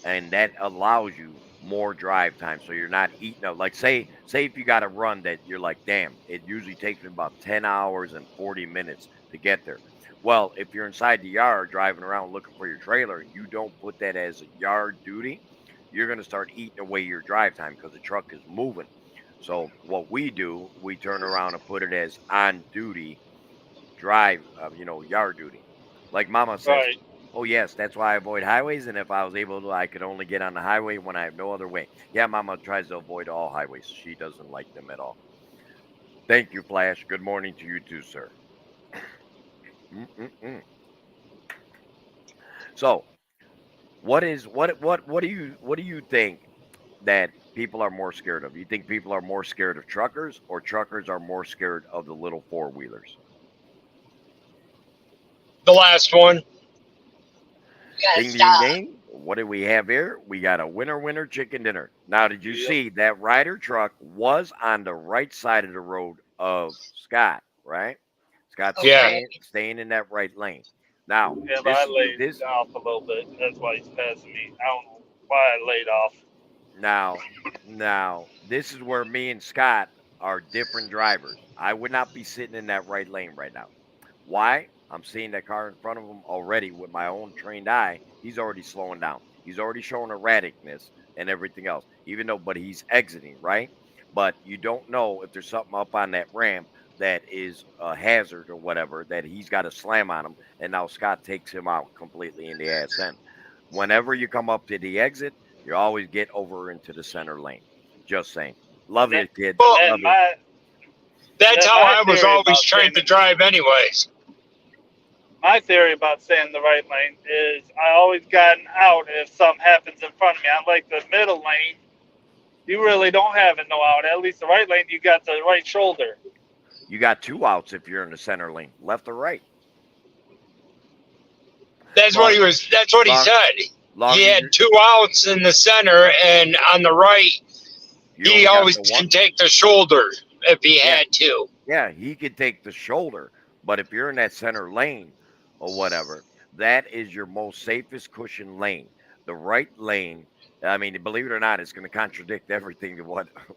and that allows you more drive time, so you're not eating up. Like say if you got a run that you're like, damn, it usually takes me about 10 hours and 40 minutes to get there. Well, if you're inside the yard driving around looking for your trailer and you don't put that as a yard duty, you're going to start eating away your drive time because the truck is moving. So what we do, we turn around and put it as on duty drive, yard duty. Like Mama says, right. oh yes, that's why I avoid highways. And if I was able to, I could only get on the highway when I have no other way. Yeah, Mama tries to avoid all highways. She doesn't like them at all. Thank you, Flash. Good morning to you too, sir. Mm-mm-mm. So, what do you think that people are more scared of? You think people are more scared of truckers, or truckers are more scared of the little four wheelers? The last one. Gotta Ding ding stop. ding. What do we have here? We got a winner chicken dinner. Now, did you Yep. see that Ryder truck was on the right side of the road of Scott, right? Scott's Yeah. staying in that right lane. Now, Yeah, but I laid this off a little bit. That's why he's passing me. I don't know why I laid off. now this is where me and Scott are different drivers. I would not be sitting in that right lane right now. Why? I'm seeing that car in front of him already with my own trained eye. He's already slowing down. He's already showing erraticness and everything else, even though, but he's exiting, right? But you don't know if there's something up on that ramp that is a hazard or whatever that he's got to slam on him. And now Scott takes him out completely in the ass end. Whenever you come up to the exit, you always get over into the center lane. Just saying. Love you, kid. Well, And Love you. that's That's how my I was theory always about trained to saying drive, anyways. my theory about staying in the right lane is I always gotten out if something happens in front of me. I like the middle lane. You really don't have it no out. At least the right lane, you got the right shoulder. You got two outs if you're in the center lane, left or right. That's Long- what he was. That's what he long- said. Long He as had you- 2 outs in the center, and on the right, you only he got always the can one. take the shoulder if he Yeah. had to. Yeah, he could take the shoulder, but if you're in that center lane or whatever, that is your most safest cushion lane. The right lane, I mean, believe it or not, it's going to contradict everything of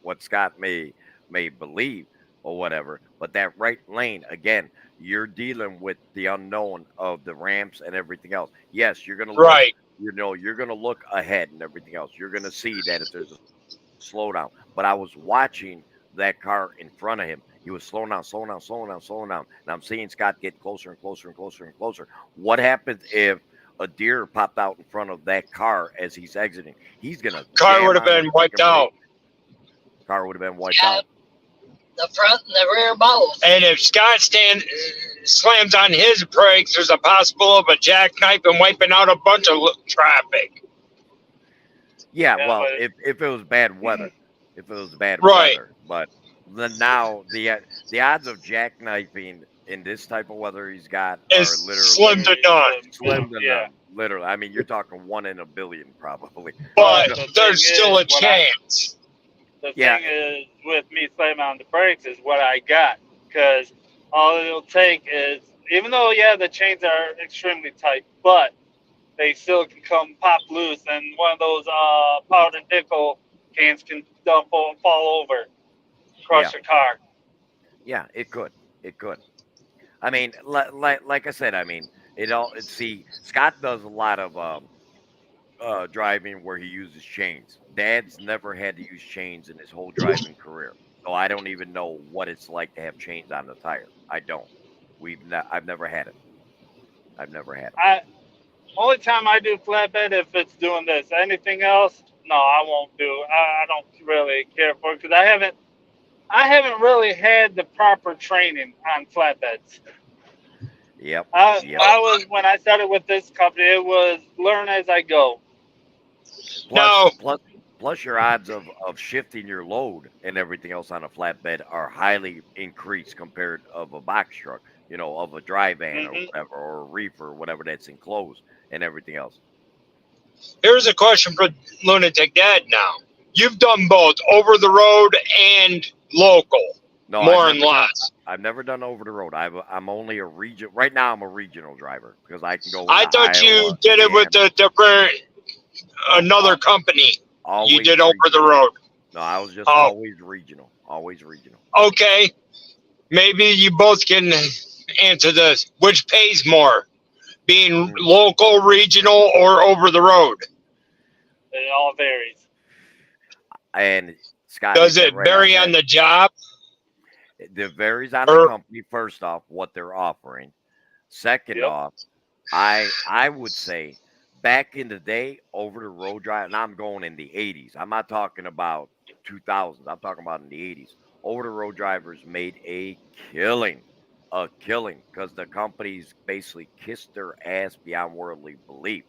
what Scott may believe or whatever. But that right lane, again, you're dealing with the unknown of the ramps and everything else. Yes, you're going to look, Right. you're going to look ahead and everything else. You're going to see that if there's a slowdown. But I was watching that car in front of him. He was slowing down, slowing down, slowing down, slowing down. And I'm seeing Scott get closer and closer and closer and closer. What happens if a deer popped out in front of that car as he's exiting? He's gonna Car jam would have on the been wiped fucking out. brake. Car would have been wiped Yeah. out. The front and the rear both. And if Scott slams on his brakes, there's a possible of a jackknife and wiping out a bunch of traffic. Yeah, Yeah, well, but- if it was bad weather, if it was bad Right. weather, but now the odds of jackknifing in this type of weather he's got are It's literally slim to none. slim to Yeah. none. Literally, I mean, you're talking 1 in a billion probably. But The there's thing still a is, what I- chance. The Yeah. thing is, with me slamming on the brakes is what I got. Because all it'll take is, even though, yeah, the chains are extremely tight, but they still can come pop loose, and one of those powdered nickel cans can fall over, crush Yeah. your car. Yeah, it could. It could. I mean, like I said, I mean, see, Scott does a lot of driving where he uses chains. Dad's never had to use chains in his whole driving career, so I don't even know what it's like to have chains on the tire. I don't. I've never had it. I've never had it. Only time I do flatbed if it's doing this. Anything else, no, I won't do. I don't really care for it because I haven't really had the proper training on flatbeds. Yep. I Yep. was when I started with this company, it was learn as I go. No. Plus your odds of shifting your load and everything else on a flatbed are highly increased compared of a box truck, of a dry van or Mhm. whatever, or a reefer or whatever that's enclosed and everything else. Here's a question for Lunatic Dad now. You've done both over the road and local, No, more I've and never done- less. I've never done over the road. I'm only a region. Right now, I'm a regional driver because I can go. I into thought you Iowa, did it with Indiana. another company. Always You did over the regional. road. No, I was just Oh. always regional. Always regional. Okay. Maybe you both can answer this. Which pays more? Being local, regional, or over the road? It all varies. And Scott, Does hit it that right vary on on the job? It varies on the Or- company. First off, what they're offering. Second Yep. off, I would say back in the day, over the road drive, and I'm going in the 80s. I'm not talking about 2000s. I'm talking about in the 80s. Over the road drivers made a killing, because the companies basically kissed their ass beyond worldly belief.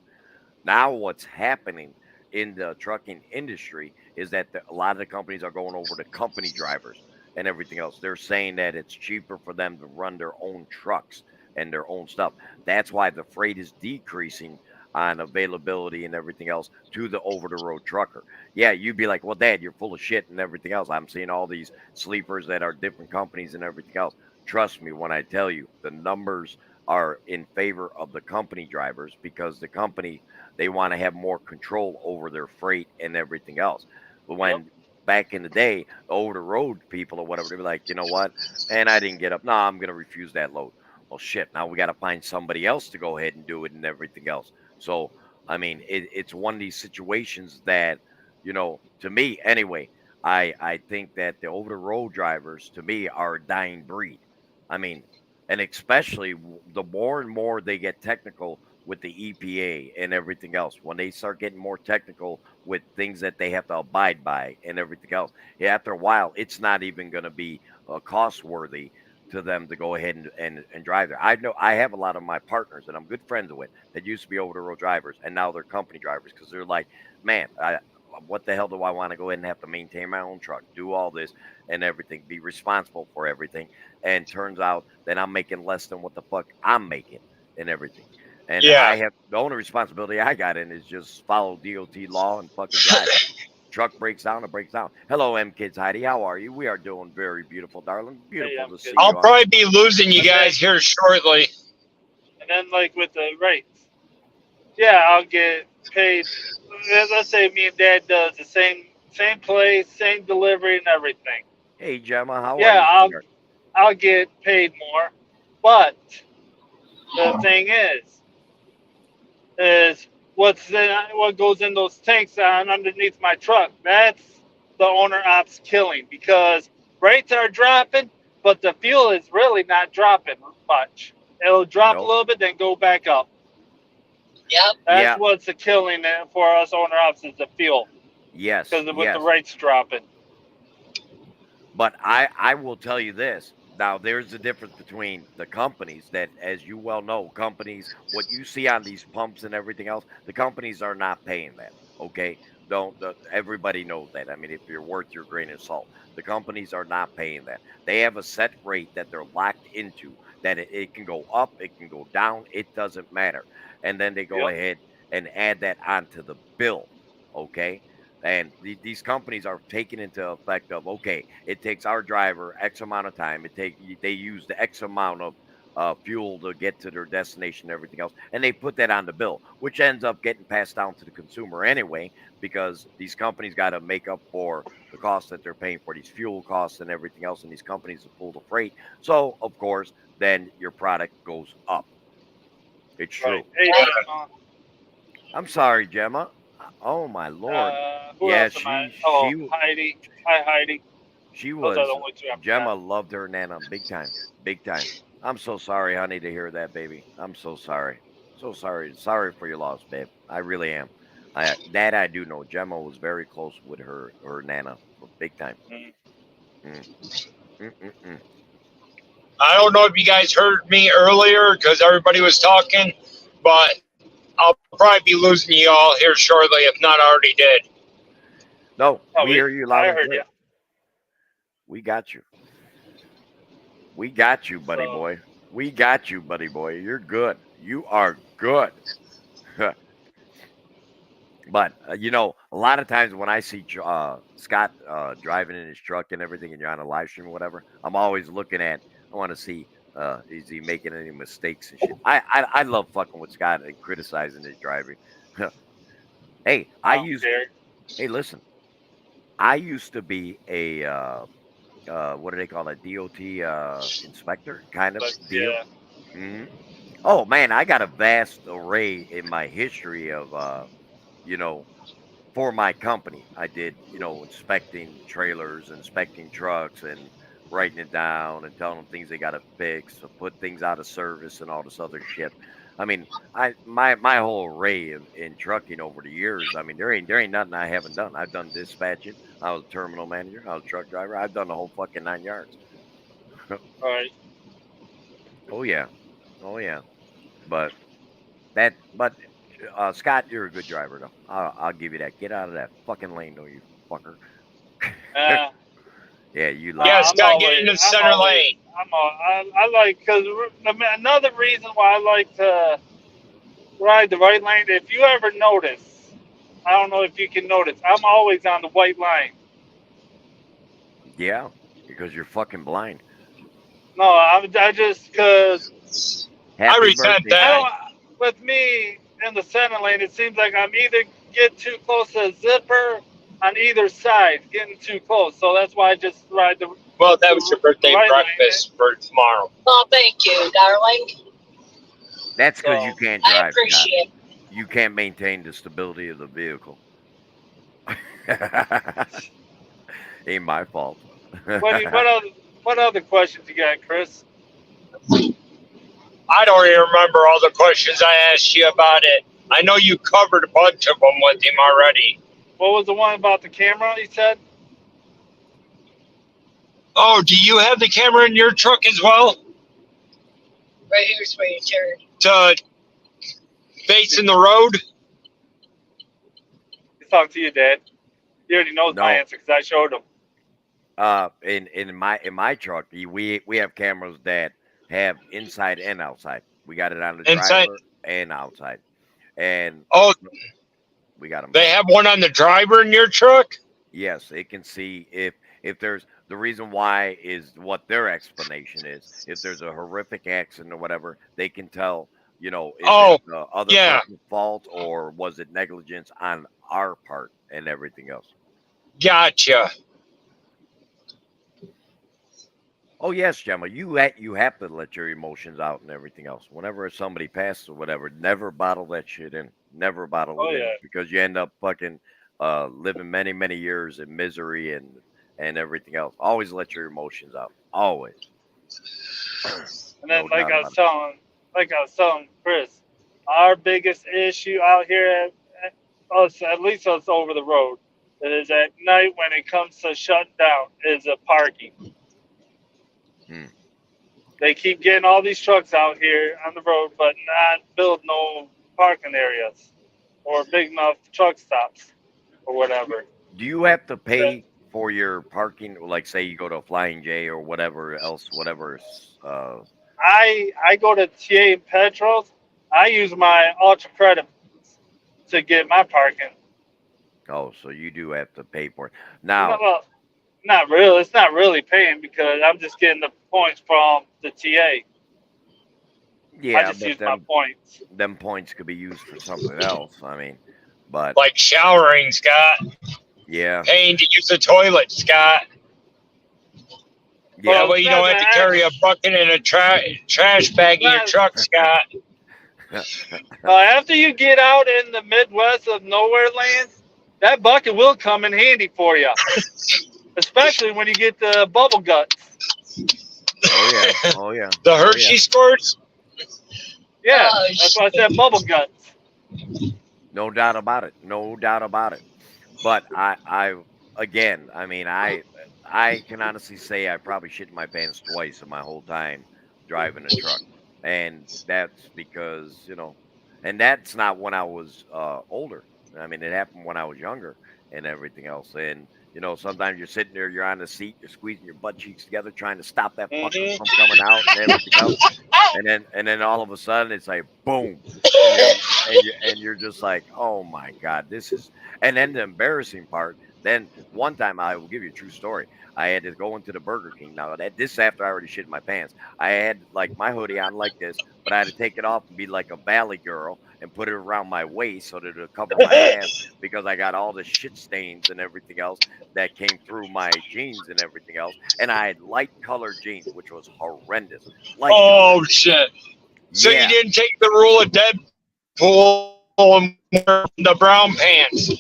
Now, what's happening in the trucking industry is that a lot of the companies are going over to company drivers and everything else. They're saying that it's cheaper for them to run their own trucks and their own stuff. That's why the freight is decreasing on availability and everything else to the over the road trucker. Yeah, you'd be like, well, Dad, you're full of shit and everything else. I'm seeing all these sleepers that are different companies and everything else. Trust me when I tell you the numbers are in favor of the company drivers because the company, they want to have more control over their freight and everything else. But when back in the day, the over the road people or whatever, they'd be like, you know what? And I didn't get up. No, I'm going to refuse that load. Well, shit. Now we got to find somebody else to go ahead and do it and everything else. So, I mean, it's one of these situations that, to me anyway, I think that the over the road drivers, to me, are a dying breed. I mean, and especially the more and more they get technical with the EPA and everything else, when they start getting more technical with things that they have to abide by and everything else, after a while, it's not even going to be cost worthy to them to go ahead and drive there. I know I have a lot of my partners that I'm good friends with that used to be over the road drivers, and now they're company drivers because they're like, man, what the hell do I want to go ahead and have to maintain my own truck, do all this and everything, be responsible for everything? And turns out that I'm making less than what the fuck I'm making and everything. And Yeah. I have the only responsibility I got in is just follow DOT law and fucking drive. Truck breaks down, it breaks down. Hello, M Kids Heidi. How are you? We are doing very beautiful, darling. Beautiful to see you. I'll on- probably be losing you guys here shortly. And then, like with the rates, yeah, I'll get paid. Let's say me and Dad does the same place, same delivery, and everything. Hey, Gemma, how Yeah, are you? sweetheart? I'll get paid more. But the thing is what goes in those tanks on underneath my truck. That's the owner ops killing because rates are dropping, but the fuel is really not dropping much. It'll drop a Nope. little bit, then go back up. Yep. That's Yeah. what's the killing it for us owner ops is the fuel, Yes. because with Yes. the rates dropping. But I will tell you this. Now, there's a difference between the companies that, as you well know, companies, what you see on these pumps and everything else, the companies are not paying that. Okay. Everybody knows that. I mean, if you're worth your grain of salt, the companies are not paying that. They have a set rate that they're locked into, that it can go up, it can go down, it doesn't matter. And then they go Yep. ahead and add that onto the bill. Okay. And these companies are taking into effect of, okay, it takes our driver X amount of time. They use the X amount of fuel to get to their destination and everything else, and they put that on the bill, which ends up getting passed down to the consumer anyway, because these companies got to make up for the costs that they're paying for these fuel costs and everything else, and these companies will pull the freight. So of course, then your product goes up. It's true. Right. Hey, I'm sorry, Gemma. Oh my lord. who Yeah, else am I? Oh, Heidi. Hi, Heidi. She Those was are the only two I'm Gemma loved her Nana big time. Big time. I'm so sorry, honey, to hear that, baby. I'm so sorry. So sorry. Sorry for your loss, babe. I really am. I do know. Gemma was very close with her Nana big time. Mm. Mm-mm-mm. I don't know if you guys heard me earlier because everybody was talking, but I'll probably be losing you all here shortly, if not already did. No, Oh, we hear you loud I and heard clear. you. We got you. We got you, buddy So- boy. We got you, buddy boy. You're good. You are good. But you know, a lot of times when I see Scott driving in his truck and everything, and you're on a live stream or whatever, I'm always looking at. I want to see is he making any mistakes and shit. I love fucking with Scott and criticizing his driving. Hey, I don't used. care. Hey, listen. I used to be a what do they call it? DOT inspector kind of But deal. yeah. Hmm. Oh man, I got a vast array in my history of you know, for my company. I did, inspecting trailers, inspecting trucks, and writing it down and telling them things they got to fix, or put things out of service, and all this other shit. I mean, my whole array in trucking over the years. I mean, there ain't nothing I haven't done. I've done dispatching. I was a terminal manager. I was a truck driver. I've done the whole fucking 9 yards. Right. Oh yeah, oh yeah. But Scott, you're a good driver though. I'll give you that. Get out of that fucking lane, though, you fucker. Uh, Yeah, you No, like. Yeah, I'm Scott, get always- in the I'm center always- lane. I like, because another reason why I like to ride the right lane, if you ever notice, I don't know if you can notice, I'm always on the white line. Yeah, because you're fucking blind. No, I just, because Happy resent birthday, that. guys. with me in the center lane, it seems like I'm either get too close to a zipper on either side, getting too close. So that's why I just ride the. Well, that was your birthday Right lane. breakfast for tomorrow. Well, thank you, darling. That's because So, you can't I drive. Scott. appreciate it. You can't maintain the stability of the vehicle. Ain't my fault. What other questions you got, Chris? I don't even remember all the questions I asked you about it. I know you covered a bunch of them with him already. What was the one about the camera? He said. Oh, do you have the camera in your truck as well? Right here's where you turn. To facing the road? He's talking to you, Dad. He already knows my No. answer because I showed him. In my truck, we have cameras that have inside and outside. We got it on the Inside. driver and outside, and Oh, we got them. they have one on the driver in your truck? Yes, it can see if there's the reason why is what their explanation is. If there's a horrific accident or whatever, they can tell. Is it the other yeah. person's fault or was it negligence on our part and everything else? Gotcha. Oh yes, Gemma, you have to let your emotions out and everything else. Whenever somebody passes or whatever, never bottle that shit in. Never bottle Oh, it in yeah. because you end up fucking living many years in misery and everything else. Always let your emotions out. Always. And then, No doubt about like I was telling Chris, our biggest issue out here at us, at least us over the road, is at night when it comes to shutting down, is a parking. Hmm. They keep getting all these trucks out here on the road, but not build no parking areas or big enough truck stops or whatever. Do you have to pay for your parking? Like, say you go to a Flying J or whatever else, whatever. I go to TA and Petros. I use my Ultra Credit to get my parking. Oh, so you do have to pay for it. Now, Well, not really. It's not really paying because I'm just getting the points from the TA. I yeah, just but use my points. them points could be used for something else. I mean, but Like showering, Scott. yeah, Paying to use the toilet, Scott. yeah. That way you don't have to carry a bucket and a trash bag in your truck, Scott. After you get out in the Midwest of nowhere land, that bucket will come in handy for you, especially when you get the bubble guts. Oh yeah, oh yeah. The Hershey squirts. Yeah, Oh, that's why I said bubble guts. No doubt about it. No doubt about it. But I again, I mean, I can honestly say I probably shit my pants twice in my whole time driving a truck, and that's because and that's not when I was older. I mean, it happened when I was younger and everything else. And sometimes you're sitting there, you're on the seat, you're squeezing your butt cheeks together, trying to stop that fucker from coming out and everything else. And then all of a sudden it's like boom, and you're just like, oh my god, this is. And then the embarrassing part. Then one time, I will give you a true story. I had to go into the Burger King. Now this after I already shit my pants. I had like my hoodie on like this, but I had to take it off and be like a valley girl and put it around my waist so that it'll cover my ass because I got all the shit stains and everything else that came through my jeans and everything else. And I had light colored jeans, which was horrendous. Oh shit! So yeah. you didn't take the rule of Deadpool and wear the brown pants.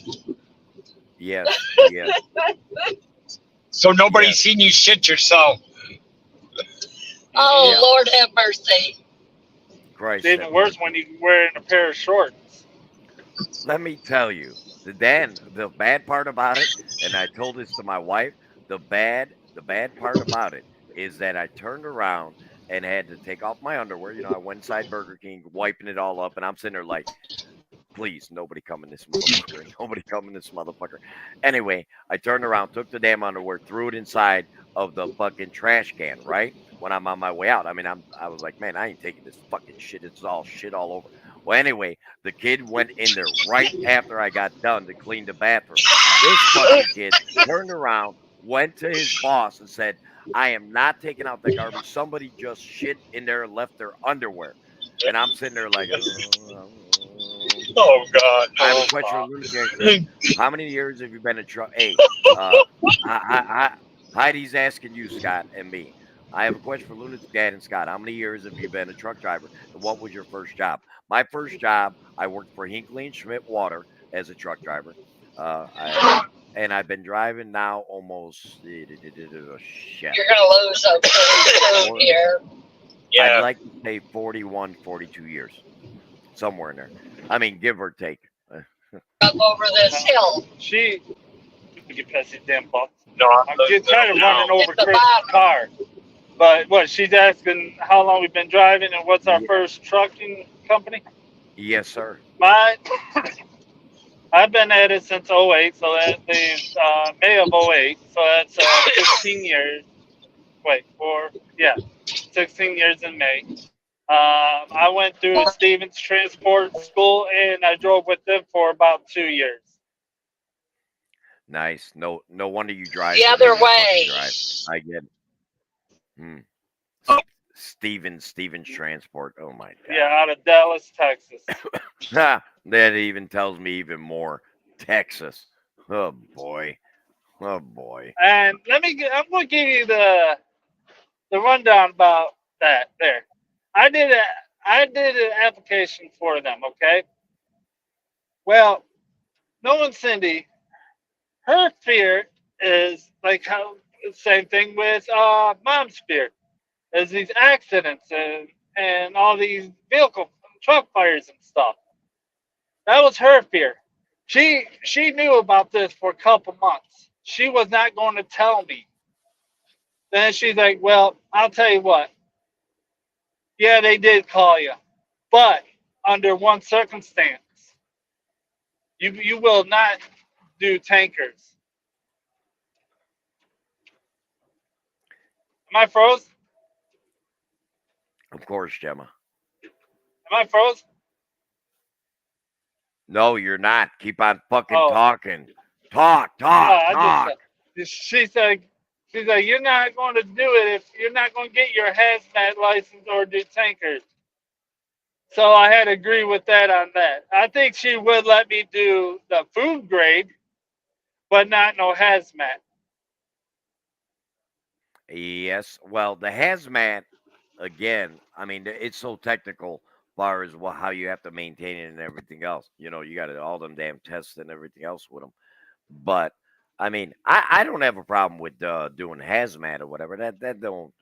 Yes. Yes. So nobody's seen you shit yourself. Oh, Yeah. Lord have mercy. Christ. It's even worse when you're wearing a pair of shorts. Let me tell you, the bad part about it, and I told this to my wife, the bad part about it is that I turned around and had to take off my underwear. I went inside Burger King, wiping it all up, and I'm sitting there like, please, nobody come in this motherfucker. Nobody come in this motherfucker. Anyway, I turned around, took the damn underwear, threw it inside of the fucking trash can, right? When I'm on my way out. I mean, I was like, man, I ain't taking this fucking shit. It's all shit all over. Well, anyway, the kid went in there right after I got done to clean the bathroom. This fucking kid turned around, went to his boss and said, I am not taking out the garbage. Somebody just shit in there and left their underwear. And I'm sitting there like, Oh God! I have a question for Lunatic. How many years have you been a truck? Hey, Heidi's asking you, Scott, and me. I have a question for Lunatic Dad and Scott. How many years have you been a truck driver? And what was your first job? My first job, I worked for Hinckley and Schmidt Water as a truck driver. And I've been driving now almost shit. You're going to lose a pretty soon here. Yeah. I'd like to say 41, 42 years. Somewhere in there. I mean, give or take. Up over this hill. You get past these damn bucks. No, I'm just kind of running over Hit the Chris' bottom. car. But what, she's asking how long we've been driving and what's our first trucking company? Yes, sir. I've been at it since 08, so that means May of 08, so that's 15 years. 16 years in May. I went through Stevens Transport School, and I drove with them for about 2 years. Nice. No wonder you drive The way other you fucking way. drive. I get it. Stevens Transport. Oh my god. Yeah, out of Dallas, Texas. That even tells me even more. Texas. Oh boy. And I'm gonna give you the rundown about that. There, I did an application for them. Okay. Well, knowing Cindy, her fear is like how same thing with mom's fear is these accidents and all these vehicle truck fires and stuff. That was her fear. She knew about this for a couple months. She was not going to tell me. Then she's like, "Well, I'll tell you what. Yeah, they did call you, but under one circumstance, you will not do tankers." Am I froze? Of course, Gemma. Am I froze? No, you're not. Keep on fucking Oh, talking. Talk, no, talk, I talk. just she's like, "You're not going to do it if you're not going to get your hazmat license or do tankers." So I had to agree with that on that. I think she would let me do the food grade, but not no hazmat. Yes. Well, the hazmat, again, I mean, it's so technical as far as how you have to maintain it and everything else. You got all them damn tests and everything else with them. But I mean, I don't have a problem with doing hazmat or whatever. That don't,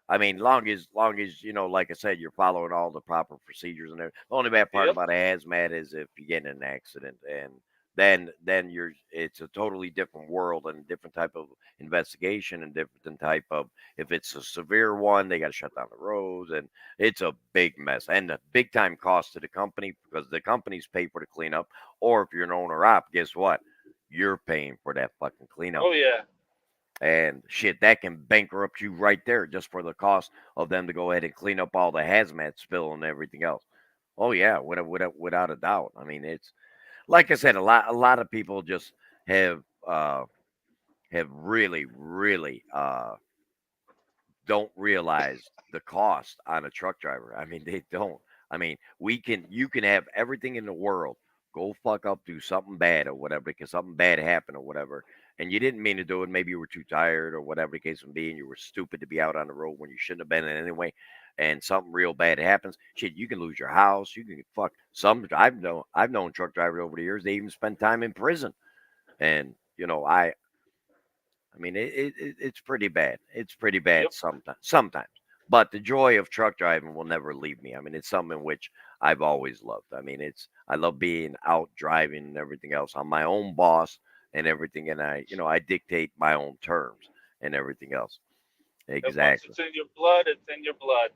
I mean, long as like I said, you're following all the proper procedures and everything. The only bad part Yep. about a hazmat is if you get in an accident, and then it's a totally different world and a different type of investigation and different type of, if it's a severe one, they got to shut down the roads, and it's a big mess and a big time cost to the company because the companies pay for the cleanup. Or if you're an owner op, guess what? You're paying for that fucking cleanup. Oh yeah. And shit, that can bankrupt you right there just for the cost of them to go ahead and clean up all the hazmat spill and everything else. Oh yeah, without a doubt. I mean, it's like I said, a lot of people just have really don't realize the cost on a truck driver. I mean, they don't. I mean, you can have everything in the world go fuck up, do something bad or whatever, because something bad happened or whatever, and you didn't mean to do it. Maybe you were too tired or whatever the case may be, and you were stupid to be out on the road when you shouldn't have been in anyway. And something real bad happens. Shit, you can lose your house. You can get fucked. I've known truck drivers over the years. They even spend time in prison, and I mean, it's pretty bad. It's pretty bad Yep. sometimes. But the joy of truck driving will never leave me. I mean, it's something in which I've always loved. I mean, I love being out driving and everything else. I'm my own boss and everything, and I dictate my own terms and everything else. And once Exactly. it's in your blood, it's in your blood.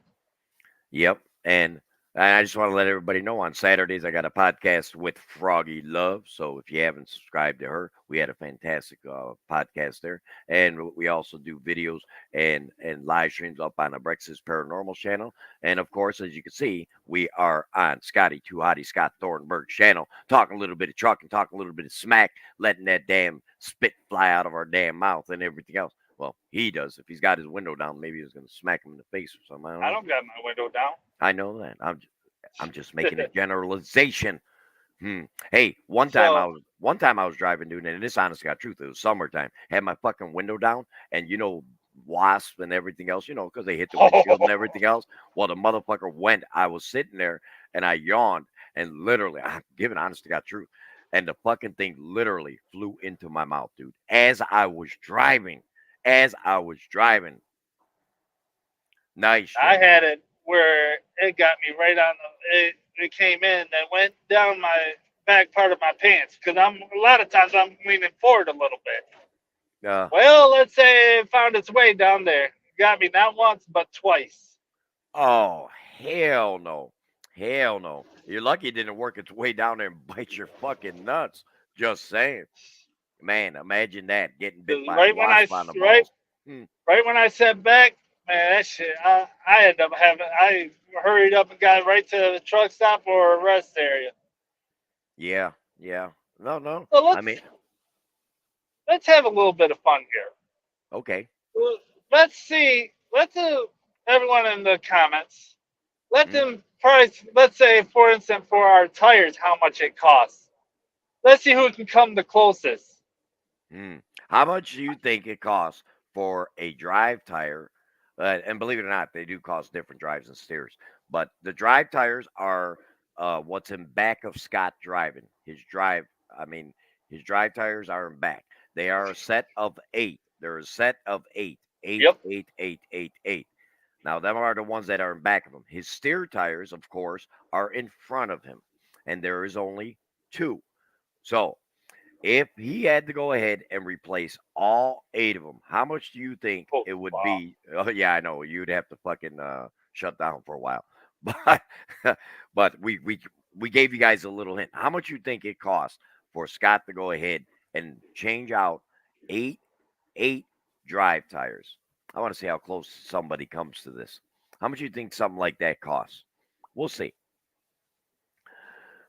Yep. And I just want to let everybody know on Saturdays I got a podcast with Froggy Love. So if you haven't subscribed to her, we had a fantastic podcast there, and we also do videos and live streams up on the Brex's Paranormal channel. And of course, as you can see, we are on Scotty Too Hottie Scott Thornburg's channel, talking a little bit of truck and talking a little bit of smack, letting that damn spit fly out of our damn mouth and everything else. Well, he does. If he's got his window down, maybe he's going to smack him in the face or something. I don't I know. don't got my window down. I know that. I'm just making a generalization. Hey, So, one time I was driving, dude, and this honestly got truth. It was summertime. Had my fucking window down, and wasp and everything else, because they hit the windshield and everything else. Well, the motherfucker went. I was sitting there and I yawned, and literally, I'm giving honest to God truth, and the fucking thing literally flew into my mouth, dude, as I was driving. As I was driving. Nice, I Gemma. had it where it got me right on it came in and went down my back part of my pants because a lot of times I'm leaning forward a little bit. Uh, Well, let's say it found its way down there. Got me not once but twice. Oh, hell no. Hell no. You're lucky it didn't work its way down there and bite your fucking nuts. Just saying. Man, imagine that getting bit 'Cause by a wasp on the balls. Hmm. right when I sat back, man, that shit. I ended up having. I hurried up and got right to the truck stop or a rest area. Yeah, yeah. No, no. So I mean, let's have a little bit of fun here. okay. Well, let's see. Let's do everyone in the comments. Let Hmm. them price. Let's say, for instance, for our tires, how much it costs. Let's see who can come the closest. Hmm. How much do you think it costs for a drive tire? And believe it or not, they do cost different drives and steers. But the drive tires are what's in back of Scott driving. I mean, his drive tires are in back. They are a set of 8. They're a set of 8. 8, Yep. 8, 8, 8, 8. Now, them are the ones that are in back of him. His steer tires, of course, are in front of him, and there is only 2. So, if he had to go ahead and replace all 8 of them, how much do you think Oh, it would wow. be? Oh, yeah, I know you'd have to fucking shut down for a while, but but we gave you guys a little hint. How much you think it costs for Scott to go ahead and change out 8 drive tires? I want to see how close somebody comes to this. How much you think something like that costs? We'll see.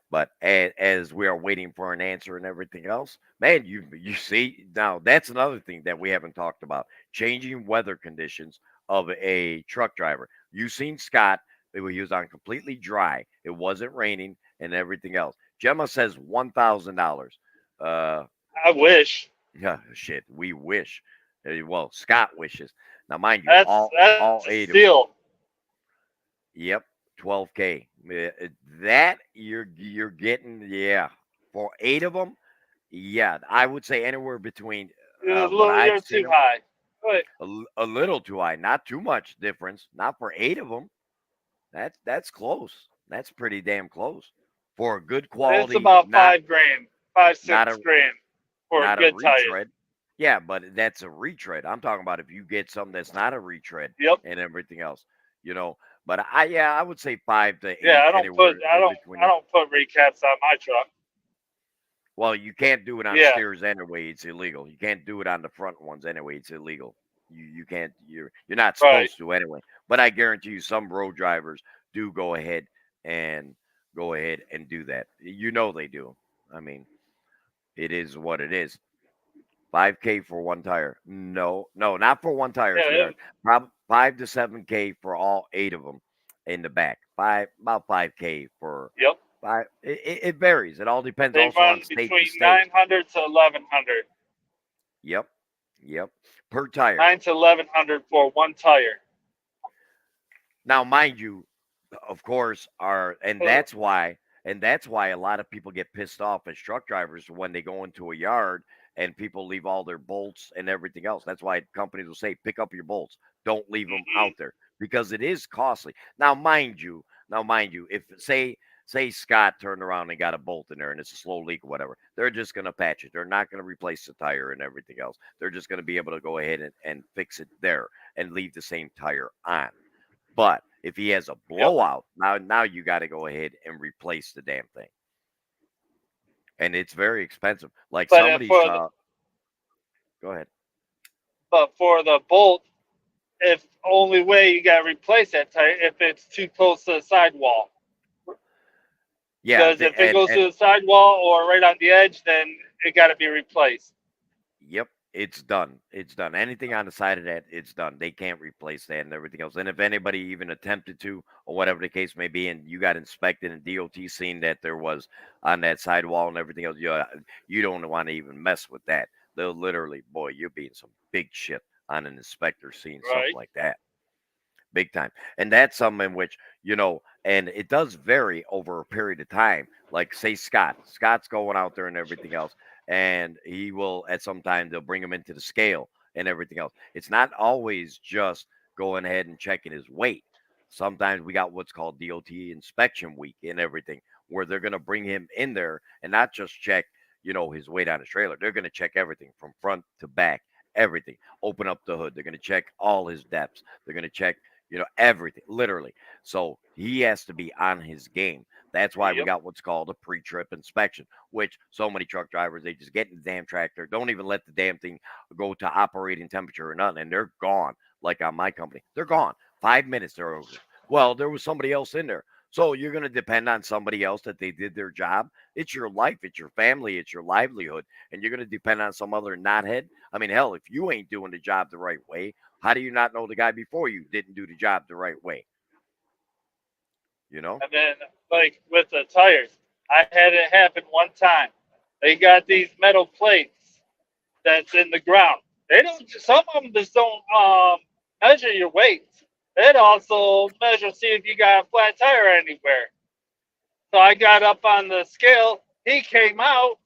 But as we are waiting for an answer and everything else, man, you see now that's another thing that we haven't talked about: changing weather conditions of a truck driver. You seen Scott? He was on completely dry. It wasn't raining and everything else. Gemma says $1,000. I wish. Yeah, shit. We wish. Well, Scott wishes. Now, mind you, That's all a 8 of them. steal. Yep, 12K. That you're getting, yeah, for 8 of them. Yeah, I would say anywhere between You're what I've you're seen too high. But a little too high, not too much difference. Not for 8 of them. That's close. That's pretty damn close for a good it's quality. about Not 5 grand, 5, 6 not a grand for a not a good tire. retread. Yeah, but that's a retread. I'm talking about if you get something that's not a retread Yep. and everything else, you know. But I would say 5 to 8 Yeah, I anywhere in between. don't put recaps on my truck. Well, you can't do it on Yeah. steers anyway. It's illegal. You can't do it on the front ones anyway. It's illegal. You can't. You're not Right. supposed to anyway. But I guarantee you, some road drivers do go ahead and do that. You know they do. I mean, it is what it is. 5K for one tire. No, not for one tire, Yeah, sweetheart. 5 to 7K for all 8 of them in the back. About 5K for Yep. 5. It varies. It all depends They also run on state between to state. 900 to 1100. Yep. Per tire. 9 to 1100 for one tire. Now, mind you, of course, and Oh. that's why a lot of people get pissed off as truck drivers when they go into a yard and people leave all their bolts and everything else. That's why companies will say, pick up your bolts. Don't leave them Mhm. out there because it is costly. Now, mind you, if say Scott turned around and got a bolt in there and it's a slow leak or whatever, they're just going to patch it. They're not going to replace the tire and everything else. They're just going to be able to go ahead and fix it there and leave the same tire on. But if he has a blowout, now you got to go ahead and replace the damn thing. And it's very expensive. Like But somebody for go ahead. But for the bolt, if only way you got to replace that tire if it's too close to the sidewall. Yeah, Because if it goes to the sidewall or right on the edge, then it got to be replaced. Yep, it's done. It's done. Anything on the side of that, it's done. They can't replace that and everything else. And if anybody even attempted to, or whatever the case may be, and you got inspected and DOT seen that there was on that sidewall and everything else, you don't want to even mess with that. They'll literally, boy, you're being some big shit on an inspector seeing something Right. like that. Big time. And that's something in which, and it does vary over a period of time. Like, say, Scott's going out there and everything else, and he will, at some time, they'll bring him into the scale and everything else. It's not always just going ahead and checking his weight. Sometimes we got what's called DOT inspection week and everything, where they're going to bring him in there and not just check, his weight on his trailer. They're going to check everything from front to back, everything. Open up the hood. They're going to check all his depths. They're going to check everything, literally. So he has to be on his game. That's why we got what's called a pre-trip inspection, which so many truck drivers, they just get in the damn tractor, don't even let the damn thing go to operating temperature or nothing, and they're gone. Like on my company, they're gone. 5 minutes, they're over. Well, there was somebody else in there. So you're going to depend on somebody else that they did their job. It's your life, it's your family, it's your livelihood, and you're going to depend on some other knothead. I mean, hell, if you ain't doing the job the right way, how do you not know the guy before you didn't do the job the right way? And then, like with the tires, I had it happen one time. They got these metal plates that's in the ground. They don't. Some of them just don't measure your weight. It also measure see if you got a flat tire anywhere. So I got up on the scale. He came out.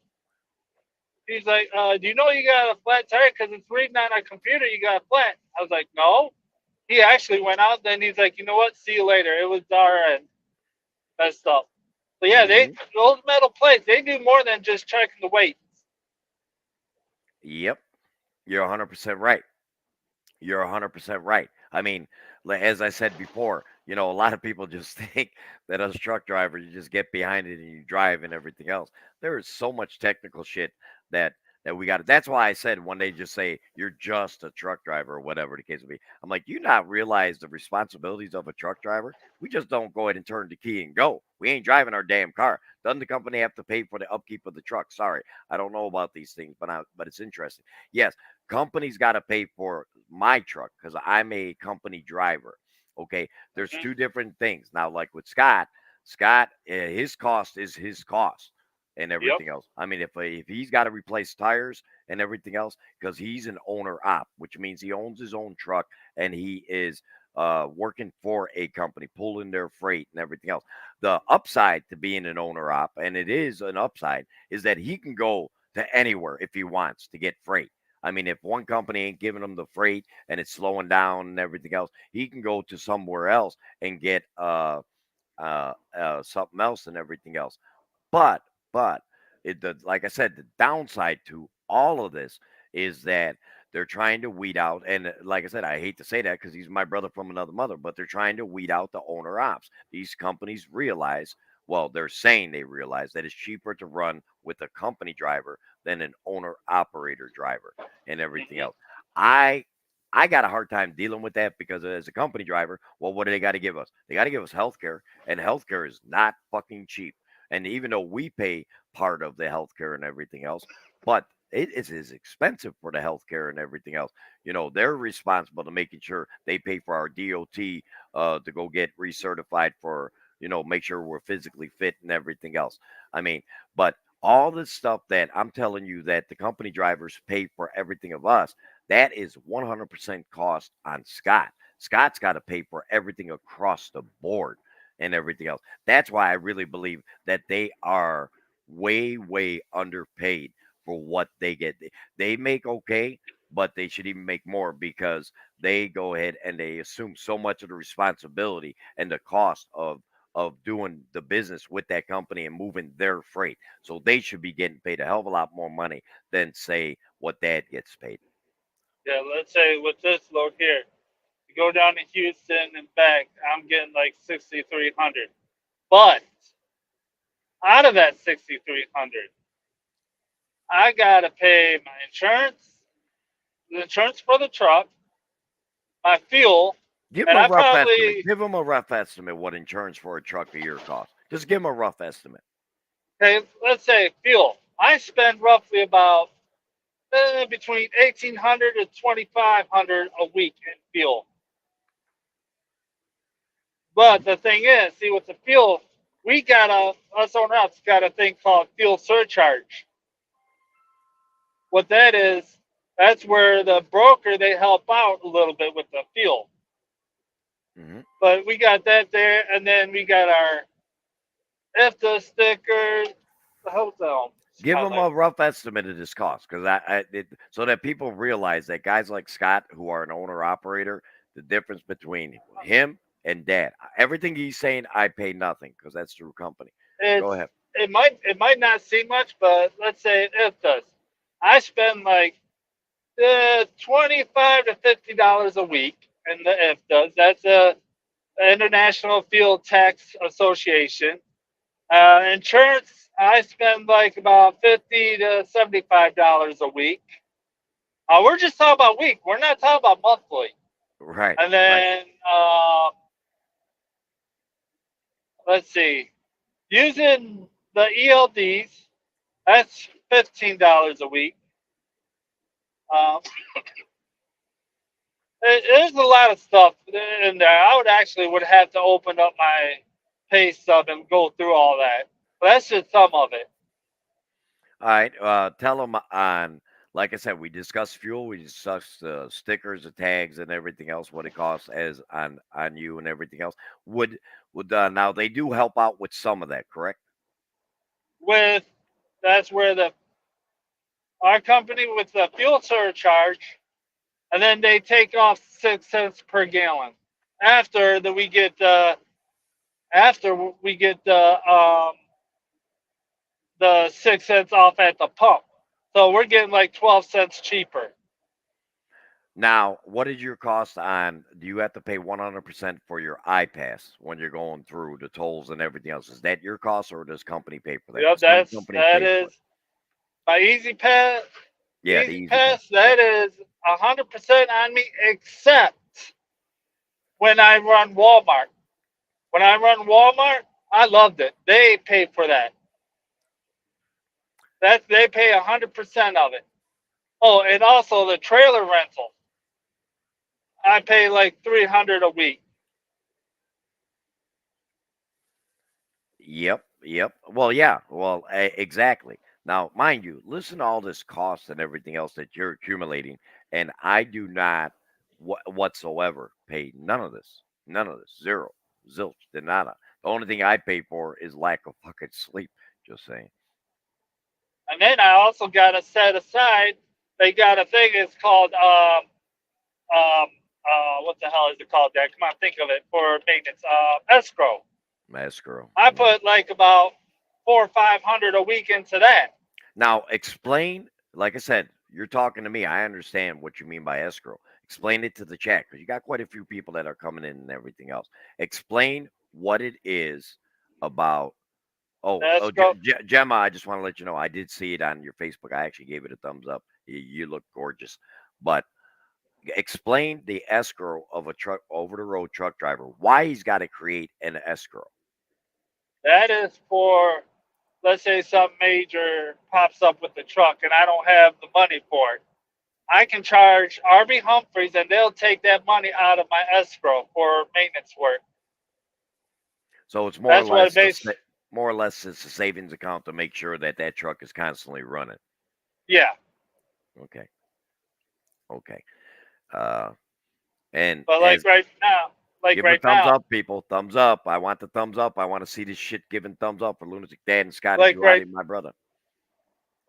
He's like, do you know you got a flat tire? Because it's reading on our computer you got a flat. I was like, no. He actually went out. Then he's like, you know what? See you later. It was our end. Messed up. But yeah, Mhm. those metal plates, they do more than just checking the weight. Yep. You're 100% right. You're 100% right. I mean, as I said before, a lot of people just think that as a truck driver, you just get behind it and you drive and everything else. There is so much technical shit that we got. That's why I said when they just say you're just a truck driver or whatever the case may be. I'm like, you not realize the responsibilities of a truck driver? We just don't go ahead and turn the key and go. We ain't driving our damn car. Doesn't the company have to pay for the upkeep of the truck? Sorry, I don't know about these things, but it's interesting. Yes, company's got to pay for my truck because I'm a company driver. Okay, there's Mhm. two different things now. Like with Scott, his cost is his cost and Yep. everything else. I mean, if he's got to replace tires and everything else because he's an owner op, which means he owns his own truck and he is working for a company, pulling their freight and everything else. The upside to being an owner op, and it is an upside, is that he can go to anywhere if he wants to get freight. I mean, if one company ain't giving him the freight and it's slowing down and everything else, he can go to somewhere else and get something else and everything else. But like I said, the downside to all of this is that they're trying to weed out, and like I said, I hate to say that because he's my brother from another mother, but they're trying to weed out the owner ops. These companies realize, well, they're saying they realize that it's cheaper to run with a company driver than an owner operator driver and everything Mhm. else. I got a hard time dealing with that because as a company driver, well, what do they got to give us? They got to give us health care, and health care is not fucking cheap. And even though we pay part of the healthcare and everything else, but it is expensive for the healthcare and everything else. They're responsible to making sure they pay for our DOT to go get recertified for, make sure we're physically fit and everything else. I mean, but all this stuff that I'm telling you that the company drivers pay for everything of us, that is 100% cost on Scott. Scott's got to pay for everything across the board and everything else. That's why I really believe that they are way, way underpaid for what they get. They make okay, but they should even make more because they go ahead and they assume so much of the responsibility and the cost of doing the business with that company and moving their freight. So they should be getting paid a hell of a lot more money than say what dad gets paid. Yeah, let's say with this load here, you go down to Houston and back, I'm getting like 6,300. But out of that 6,300, I gotta pay my insurance, the insurance for the truck, my fuel, Give them and a I rough estimate. probably Give them a rough estimate what insurance for a truck a year costs. Just give them a rough estimate. okay, let's say fuel. I spend roughly about between 1,800 and 2,500 a week in fuel. But the thing is, see, with the fuel, we got us owner ops got a thing called fuel surcharge. What that is, that's where the broker they help out a little bit with the fuel. Hmm. But we got that there, and then we got our IFTA stickers. The hotel. Give I was them like, a rough estimate of this cost, because so that people realize that guys like Scott, who are an owner operator, the difference between him and Dad. Everything he's saying, I pay nothing because that's through company. Go it's ahead. it might not seem much, but let's say it does. I spend like $25 to $50 a week in the IFTAs. That's a International Field Tax Association. Insurance, I spend like about $50 to $75 a week. We're just talking about week. We're not talking about monthly. Right, And right. then let's see, using the ELDs, that's $15 a week. Um, there's a lot of stuff in there. I would have to open up my pay stub and go through all that. But that's just some of it. All right. Tell them on, like I said, we discussed fuel, we discussed stickers, the tags, and everything else, what it costs as on you and everything else. Would now they do help out with some of that, correct? With that's where the our company with the fuel surcharge, and then they take off 6 cents per gallon after that we get the 6 cents off at the pump. So we're getting like 12 cents cheaper. Now, what is your cost on? Do you have to pay 100% for your iPass when you're going through the tolls and everything else? Is that your cost, or does company pay for that? Yep, 'Cause some that companies pay for it. is my Easy Pass. Yeah, the Easy Easy Pass, Pass. that is 100% on me, except when I run Walmart. When I run Walmart, I loved it. They pay for that. They pay 100% of it. Oh, and also the trailer rental. I pay like 300 a week. Yep, yep. Well, yeah. Well, exactly. Now, mind you, listen to all this cost and everything else that you're accumulating, and I do not whatsoever pay none of this. None of this. Zero. Zilch. De nada. The only thing I pay for is lack of fucking sleep. Just saying. And then I also got to set aside. They got a thing. It's called what the hell is it called? Dad, come on, think of it for maintenance. Escrow. Escrow. I put like about 400 or 500 a week into that. Now, explain, like I said, you're talking to me. I understand what you mean by escrow. Explain it to the chat because you got quite a few people that are coming in and everything else. Explain what it is about. Oh, Escrow. Gemma, I just want to let you know I did see it on your Facebook. I actually gave it a thumbs up. You look gorgeous. But explain the escrow of a truck over the road truck driver. Why he's got to create an escrow. That is for, let's say something major pops up with the truck and I don't have the money for it. I can charge RV Humphreys and they'll take that money out of my escrow for maintenance work. So it's more or less it's a savings account to make sure that that truck is constantly running. Yeah. Okay. And but like right now, give a thumbs up, people. Thumbs up. I want the thumbs up. I want to see this shit given thumbs up for Lunatic Dad and Scotty my brother.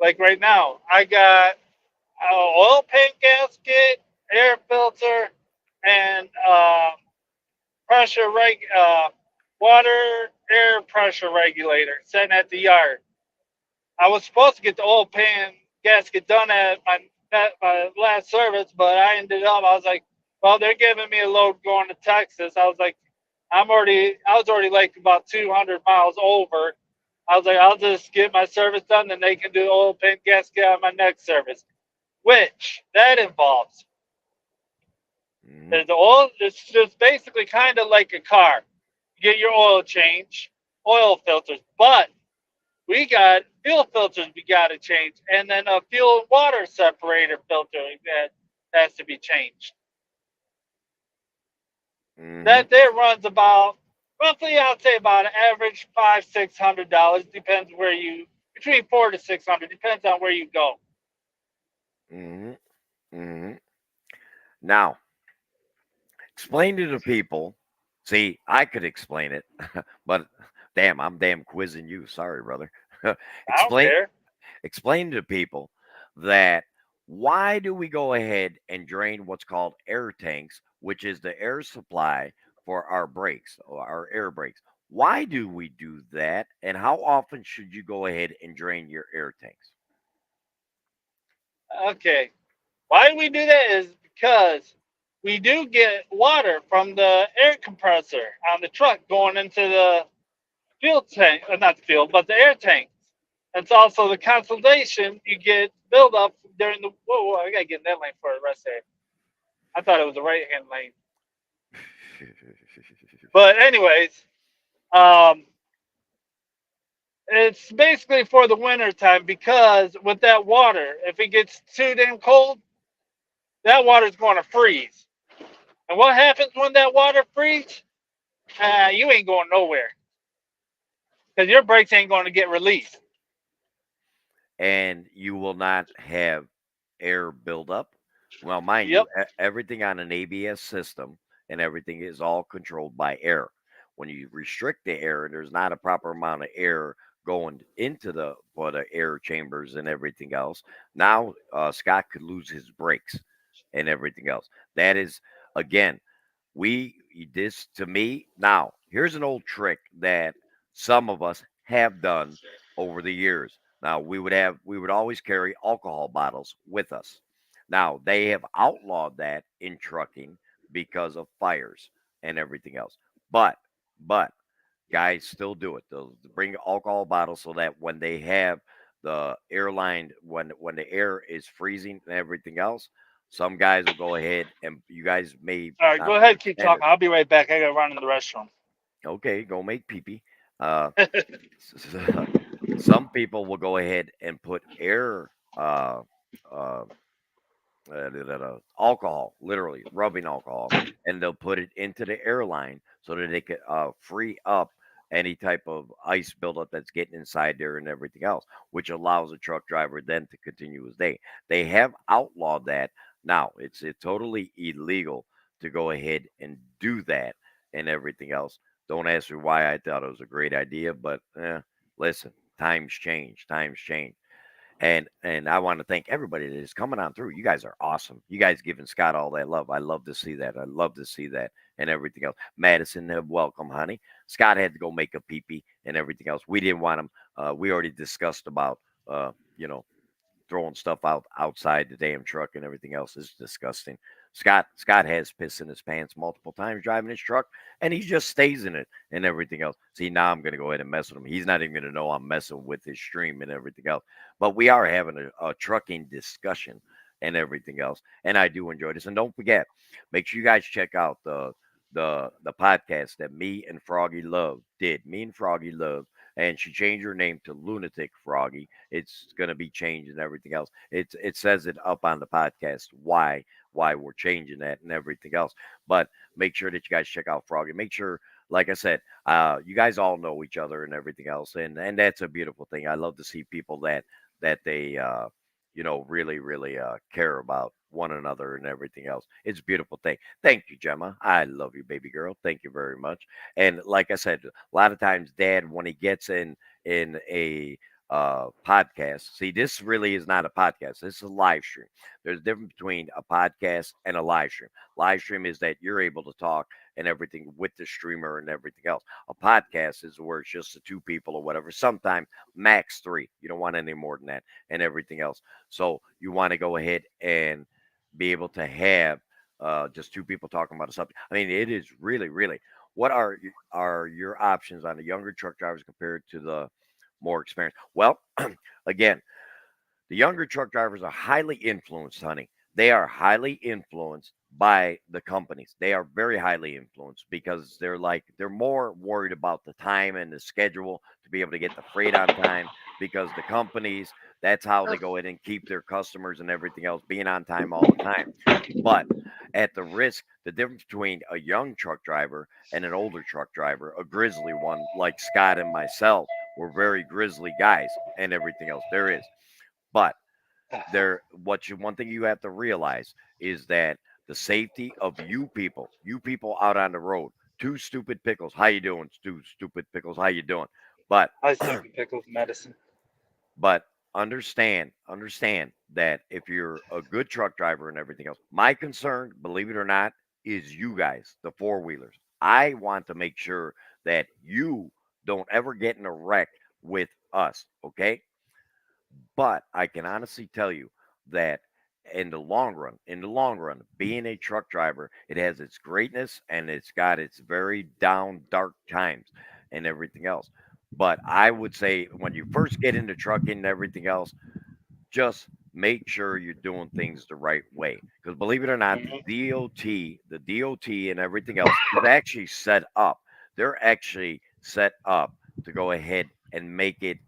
Like right now, I got oil pan gasket, air filter, and water air pressure regulator sitting at the yard. I was supposed to get the oil pan gasket done at my last service, but I was like, well, they're giving me a load going to Texas. I was like, I was already like about 200 miles over. I was like, I'll just get my service done, and they can do oil pan gasket on my next service, which that involves. The oil, it's just basically kind of like a car. You get your oil change, oil filters, but we got fuel filters we got to change, and then a fuel and water separator filter that has to be changed. That there runs about roughly, I'd say about an average $500-600. Depends between $400 to $600. Depends on where you go. Now, explain to the people. See, I could explain it, but damn, I'm quizzing you. Sorry, brother. Explain to people that why do we go ahead and drain what's called air tanks, which is the air supply for our brakes, or our air brakes? Why do we do that? And how often should you go ahead and drain your air tanks? Okay. Why do we do that is because we do get water from the air compressor on the truck going into the fuel tank, not the fuel, but the air tanks. It's also the condensation you get build up during the. Whoa, I gotta get in that lane for the rest of it. I thought it was the right hand lane. But anyways, it's basically for the winter time because with that water, if it gets too damn cold, that water's going to freeze. And what happens when that water freezes? You ain't going nowhere because your brakes ain't going to get released. And you will not have air buildup. Well, mind you, everything on an ABS system and everything is all controlled by air. When you restrict the air, there's not a proper amount of air going into the for the air chambers and everything else. Now Scott could lose his brakes and everything else. That is again, we this to me now. Here's an old trick that some of us have done over the years. Now we would always carry alcohol bottles with us. Now they have outlawed that in trucking because of fires and everything else. But but guys still do it. They'll bring alcohol bottles so that when they have the airline when the air is freezing and everything else, some guys will go ahead and you guys may All right, not go ahead, keep understand talking. I'll be right back. I gotta run in the restroom. it. Okay, go make pee pee. Uh, some people will go ahead and put air uh, alcohol, literally rubbing alcohol, and they'll put it into the airline so that they could free up any type of ice buildup that's getting inside there and everything else, which allows a truck driver then to continue his day. They have outlawed that now. It's totally illegal to go ahead and do that and everything else. Don't ask me why I thought it was a great idea, but listen, times change. Times change. And I want to thank everybody that is coming on through. You guys are awesome. You guys giving Scott all that love. I love to see that. I love to see that and everything else. Madison, welcome, honey. Scott had to go make a pee pee and everything else. We didn't want him. We already discussed about you know throwing stuff outside the damn truck and everything else is disgusting. Scott has piss in his pants multiple times driving his truck, and he just stays in it and everything else. See, now I'm gonna go ahead and mess with him. He's not even gonna know I'm messing with his stream and everything else. But we are having a trucking discussion and everything else, and I do enjoy this. And don't forget, make sure you guys check out the podcast that me and Froggy Love did. Me and Froggy Love, and she changed her name to Lunatic Froggy. It's gonna be changed and everything else. It says it up on the podcast why we're changing that and everything else. But make sure that you guys check out Froggy. Make sure, like I said, you guys all know each other and everything else, and that's a beautiful thing. I love to see people that they really care about one another and everything else. It's a beautiful thing. Thank you, Gemma. I love you, baby girl. Thank you very much. And like I said, a lot of times, Dad, when he gets in a podcast, see, this really is not a podcast. This is a live stream. There's a difference between a podcast and a live stream. Live stream is that you're able to talk and everything with the streamer and everything else. A podcast is where it's just the two people or whatever. Sometimes max three. You don't want any more than that and everything else. So you want to go ahead and be able to have just two people talking about a subject. I mean, it is really, really. What are your options on the younger truck drivers compared to the more experienced? Well, again, the younger truck drivers are highly influenced, honey. They are highly influenced by the companies. They are very highly influenced because they're more worried about the time and the schedule to be able to get the freight on time because the companies, that's how they go in and keep their customers and everything else being on time all the time. But at the risk, the difference between a young truck driver and an older truck driver, a grizzly one like Scott and myself, we're very grizzly guys and everything else there is. But one thing you have to realize is that the safety of you people out on the road, two stupid pickles. How you doing, two stupid pickles? How you doing? But I think pickles medicine. but understand that if you're a good truck driver and everything else, my concern, believe it or not, is you guys, the four wheelers. I want to make sure that you don't ever get in a wreck with us, okay? But I can honestly tell you that in the long run, being a truck driver, it has its greatness and it's got its very down dark times and everything else. But I would say when you first get into trucking and everything else, just make sure you're doing things the right way. Because believe it or not, Mhm. the DOT and everything else is actually set up. They're actually set up to go ahead and make it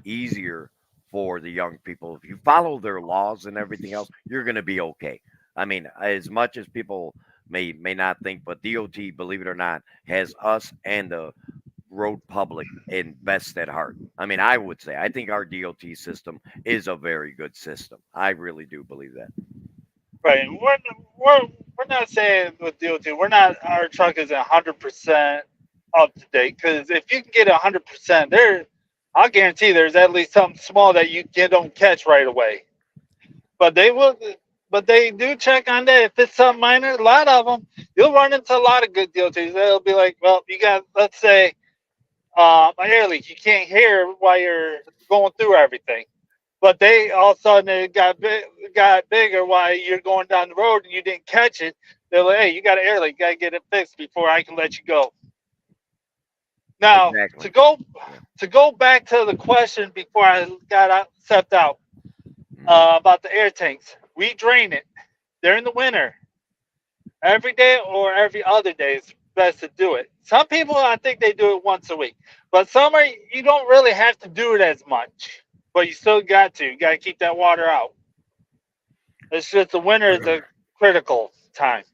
easier for the young people. If you follow their laws and everything else, you're going to be okay. I mean, as much as people may not think, but DOT, believe it or not, has us and the road public in best at heart. I mean, I would say I think our DOT system is a very good system. I really do believe that. Right. We're not saying with DOT, our truck is 100% up to date because if you can get 100%, I'll guarantee there's at least something small that you don't catch right away. But they will, but they do check on that. If it's something minor, a lot of them, you'll run into a lot of good DOTs. They'll be like, well, you got, let's say, an air leak. You can't hear while you're going through everything. But they all of a sudden it got bigger while you're going down the road and you didn't catch it. They're like, hey, you got an air leak. You got to get it fixed before I can let you go. Now, Exactly. to go back to the question before I stepped out about the air tanks, we drain it during the winter every day or every other day is best to do it. Some people, I think they do it once a week, but summer you don't really have to do it as much, but you still got to. You got to keep that water out. It's just the winter is a critical time.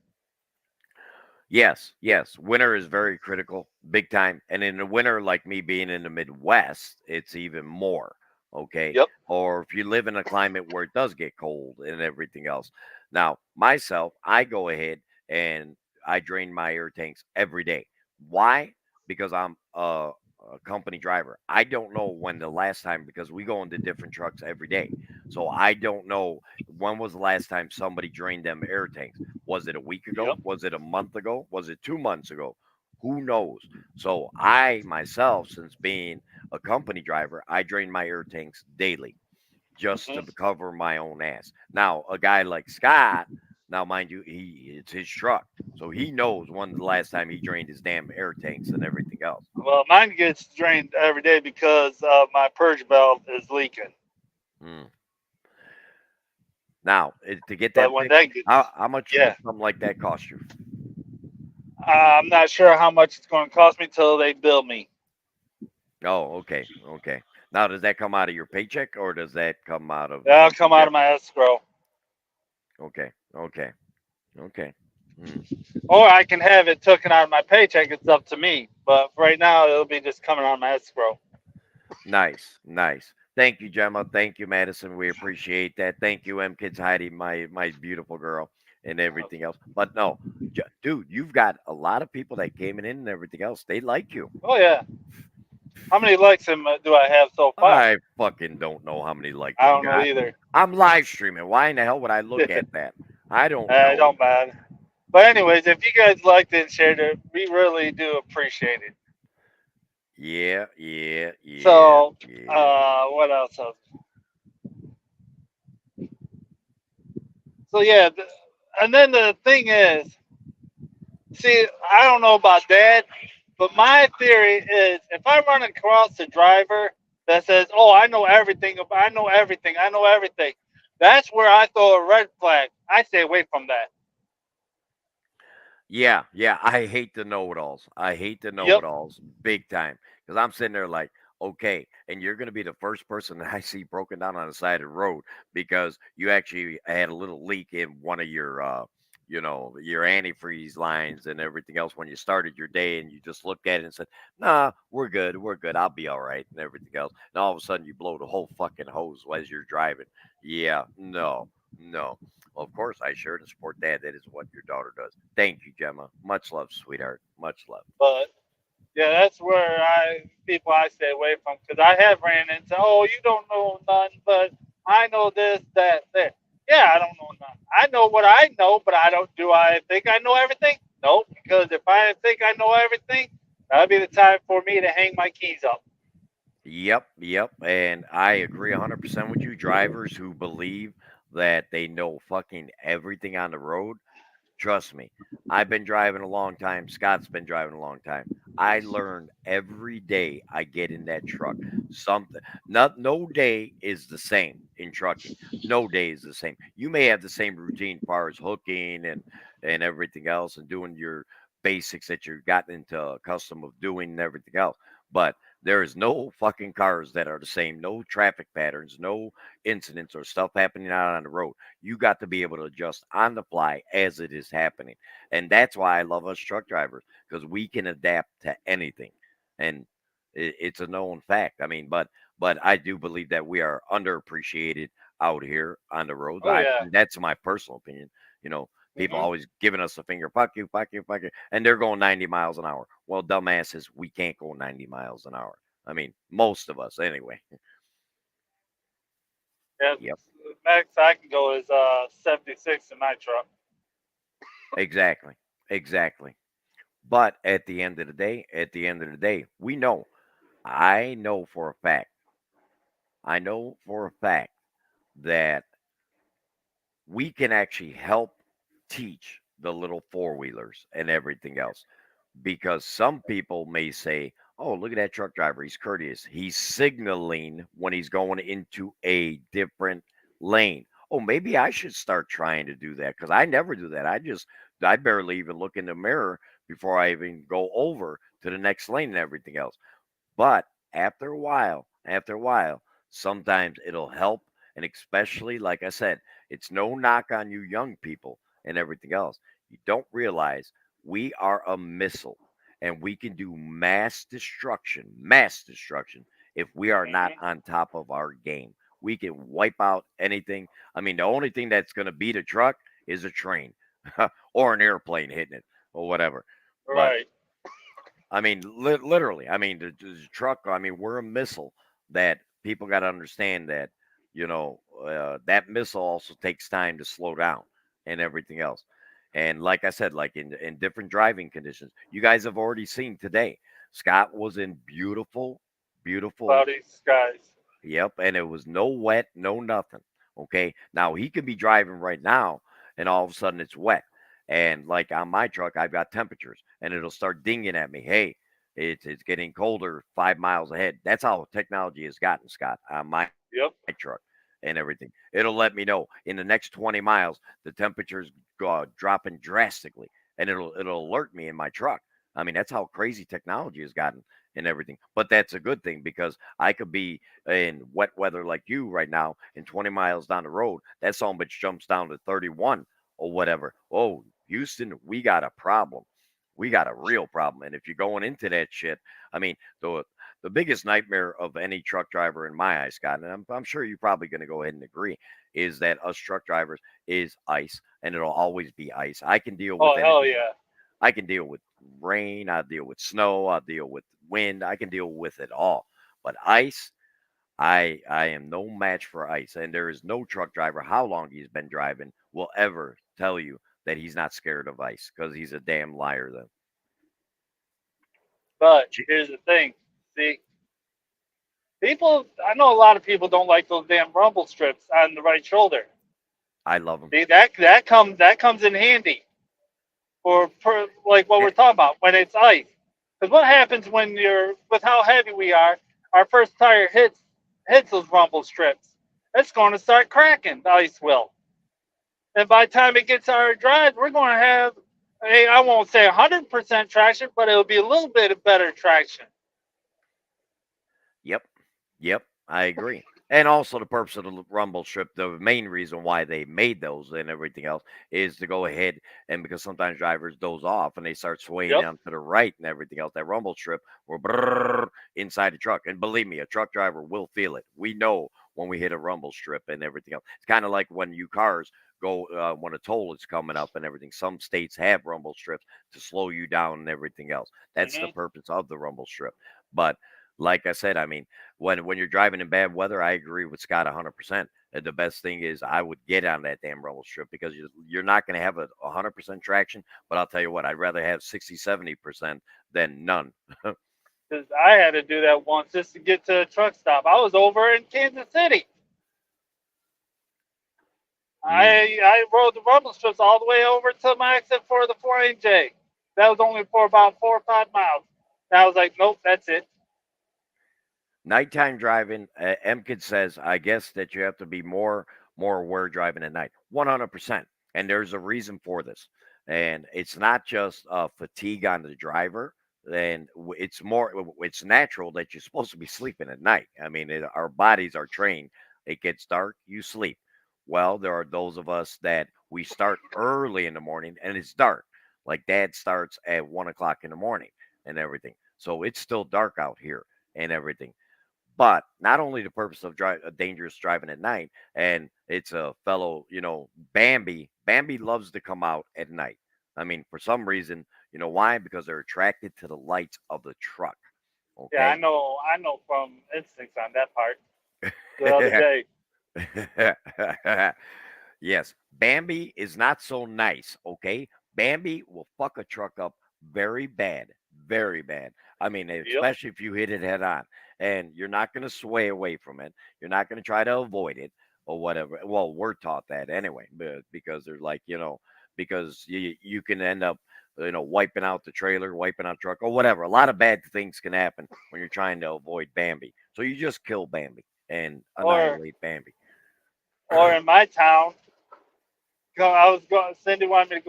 Yes, yes. Winter is very critical, big time. And in the winter, like me being in the Midwest, it's even more. Okay. Yep. Or if you live in a climate where it does get cold and everything else. Now, myself, I go ahead and I drain my air tanks every day. Why? Because I'm a company driver. I don't know when the last time, because we go into different trucks every day. So I don't know when was the last time somebody drained them air tanks. Was it a week ago? Yep. Was it a month ago? Was it 2 months ago? Who knows? So I myself, since being a company driver, I drain my air tanks daily just to cover my own ass. Now, a guy like Scott, now mind you, it's his truck, so he knows when the last time he drained his damn air tanks and everything else. Well, mine gets drained every day because my purge valve is leaking. Mm. Now, to get that But when fixed, that gets, how much yeah, would something like that cost you? I'm not sure how much it's going to cost me till they bill me. Oh, okay, okay. Now, does that come out of your paycheck or does that come out of That'll something come out of different? my escrow, Okay, okay, okay. or I can have it taken out of my paycheck. It's up to me. But right now, it'll be just coming out of my escrow. Nice, nice. Thank you, Gemma. Thank you, Madison. We appreciate that. Thank you, M Kids Heidi, my beautiful girl, and everything else. But no, dude, you've got a lot of people that came in and everything else. They like you. Oh yeah. How many likes do I have so far? I fucking don't know how many likes I you don't know got. either. I'm live streaming. Why in the hell would I look at that? I don't I know. don't mind. But anyways, if you guys liked it and shared it, we really do appreciate it. Yeah, yeah, yeah. So, yeah. what else? So yeah, and then the thing is, see, I don't know about that, but my theory is if I run across a driver that says, "Oh, I know everything, I know everything, I know everything," that's where I throw a red flag. I stay away from that. Yeah, yeah. I hate the know-it-alls. I hate the Yep. know-it-alls big time because I'm sitting there like, okay, and you're going to be the first person that I see broken down on the side of the road because you actually had a little leak in one of your, your antifreeze lines and everything else when you started your day, and you just looked at it and said, "Nah, we're good. I'll be all right," and everything else. And all of a sudden, you blow the whole fucking hose as you're driving. Yeah, no, no. Well, of course, I share to support that. That is what your daughter does. Thank you, Gemma. Much love, sweetheart. Much love. But yeah, that's where I stay away from because I have ran into, oh, you don't know none, but I know this, that, there. Yeah, I don't know none. I know what I know, but I don't. Do I think I know everything? No, because if I think I know everything, that'd be the time for me to hang my keys up. Yep, yep. And I agree 100% with you. Drivers who believe that they know fucking everything on the road, trust me. I've been driving a long time. Scott's been driving a long time. I learn every day I get in that truck something. Not no day is the same in trucking. No day is the same. You may have the same routine as far as hooking and everything else and doing your basics that you've gotten into custom of doing and everything else. But there is no fucking cars that are the same, no traffic patterns, no incidents or stuff happening out on the road. You got to be able to adjust on the fly as it is happening. And that's why I love us truck drivers because we can adapt to anything. And it's a known fact. I mean, but I do believe that we are underappreciated out here on the roads. Oh yeah. That's my personal opinion. You know, people Hmm. always giving us a finger, fuck you, fuck you, fuck you, and they're going 90 miles an hour. Well, dumbasses, we can't go 90 miles an hour. I mean, most of us anyway. Yeah, Yep, max I can go is 76 in my truck. exactly. Exactly. But at the end of the day, we know, I know for a fact, I know for a fact that we can actually help teach the little four wheelers and everything else. Because some people may say, oh, look at that truck driver. He's courteous. He's signaling when he's going into a different lane. Oh, maybe I should start trying to do that because I never do that. I barely even look in the mirror before I even go over to the next lane and everything else. But after a while, sometimes it'll help. And especially, like I said, it's no knock on you young people and everything else. You don't realize we are a missile and we can do mass destruction if we are not Hmm. on top of our game. We can wipe out anything. I mean, the only thing that's going to beat a truck is a train or an airplane hitting it or whatever. But Right. I mean, literally. I mean, the truck. I mean, we're a missile that people got to understand that. That missile also takes time to slow down and everything else. And like I said, like in different driving conditions, you guys have already seen today. Scott was in beautiful, beautiful. Cloudy skies. Yep, and it was no wet, no nothing. Okay, now he could be driving right now, and all of a sudden it's wet. And like on my truck, I've got temperatures, and it'll start dinging at me. Hey, it's getting colder 5 miles ahead. That's how technology has gotten, Scott, on my Yep. truck and everything. It'll let me know in the next 20 miles the temperatures go dropping drastically, and it'll alert me in my truck. I mean, that's how crazy technology has gotten and everything. But that's a good thing because I could be in wet weather like you right now, and 20 miles down the road, that son bitch jumps down to 31 or whatever. Oh, Houston, we got a problem. We got a real problem. And if you're going into that shit, I mean, the biggest nightmare of any truck driver in my eyes, Scott, and I'm sure you're probably going to go ahead and agree, is that us truck drivers is ice, and it'll always be ice. I can deal with Oh hell anything. yeah. I can deal with rain. I deal with snow. I deal with wind. I can deal with it all. But ice, I am no match for ice. And there is no truck driver, how long he's been driving, will ever tell you that he's not scared of ice because he's a damn liar. Then But here's the thing. See, people. I know a lot of people don't like those damn rumble strips on the right shoulder. I love him. See, that comes in handy for like what we're talking about when it's ice. Because what happens when you're with how heavy we are? Our first tire hits those rumble strips. It's going to start cracking. The ice will. And by the time it gets our drive, we're going to have, hey, I won't say 100% traction, but it'll be a little bit of better traction. Yep. Yep. I agree. And also the purpose of the rumble strip, the main reason why they made those and everything else is to go ahead and because sometimes drivers doze off and they start swaying Yep. down to the right and everything else. That rumble strip will brrr inside the truck. And believe me, a truck driver will feel it. We know when we hit a rumble strip and everything else. It's kind of like when you cars go when a toll is coming up and everything. Some states have rumble strips to slow you down and everything else. That's the Hmm. purpose of the rumble strip. But like I said, I mean, when you're driving in bad weather, I agree with Scott 100%. The best thing is I would get on that damn rumble strip because you're not going to have a 100% traction. But I'll tell you what, I'd rather have 60, 70% than none. Because I had to do that once just to get to a truck stop. I was over in Kansas City. Mm, I rode the rumble strips all the way over to my exit for the 4AJ. That was only for about 4 or 5 miles. And I was like, nope, that's it. Nighttime driving, MKID says, I guess that you have to be more aware driving at night. 100%. And there's a reason for this. And it's not just fatigue on the driver. And it's natural that you're supposed to be sleeping at night. I mean, our bodies are trained. It gets dark, you sleep. Well, there are those of us that we start early in the morning and it's dark. Like dad starts at 1 o'clock in the morning and everything. So it's still dark out here and everything. But not only the purpose of dangerous driving at night, and it's a fellow, Bambi. Bambi loves to come out at night. I mean, for some reason, you know why? Because they're attracted to the lights of the truck. Okay. Yeah, I know from instincts on that part. The other day. Yes, Bambi is not so nice, okay? Bambi will fuck a truck up very bad, very bad. I mean, Yep. especially if you hit it head on, and you're not going to sway away from it. You're not going to try to avoid it or whatever. Well, we're taught that anyway, but because they're like, because you can end up, wiping out the trailer, wiping out truck or whatever. A lot of bad things can happen when you're trying to avoid Bambi. So you just kill Bambi and Or annihilate Bambi. in my town, I was going. Cindy wanted me to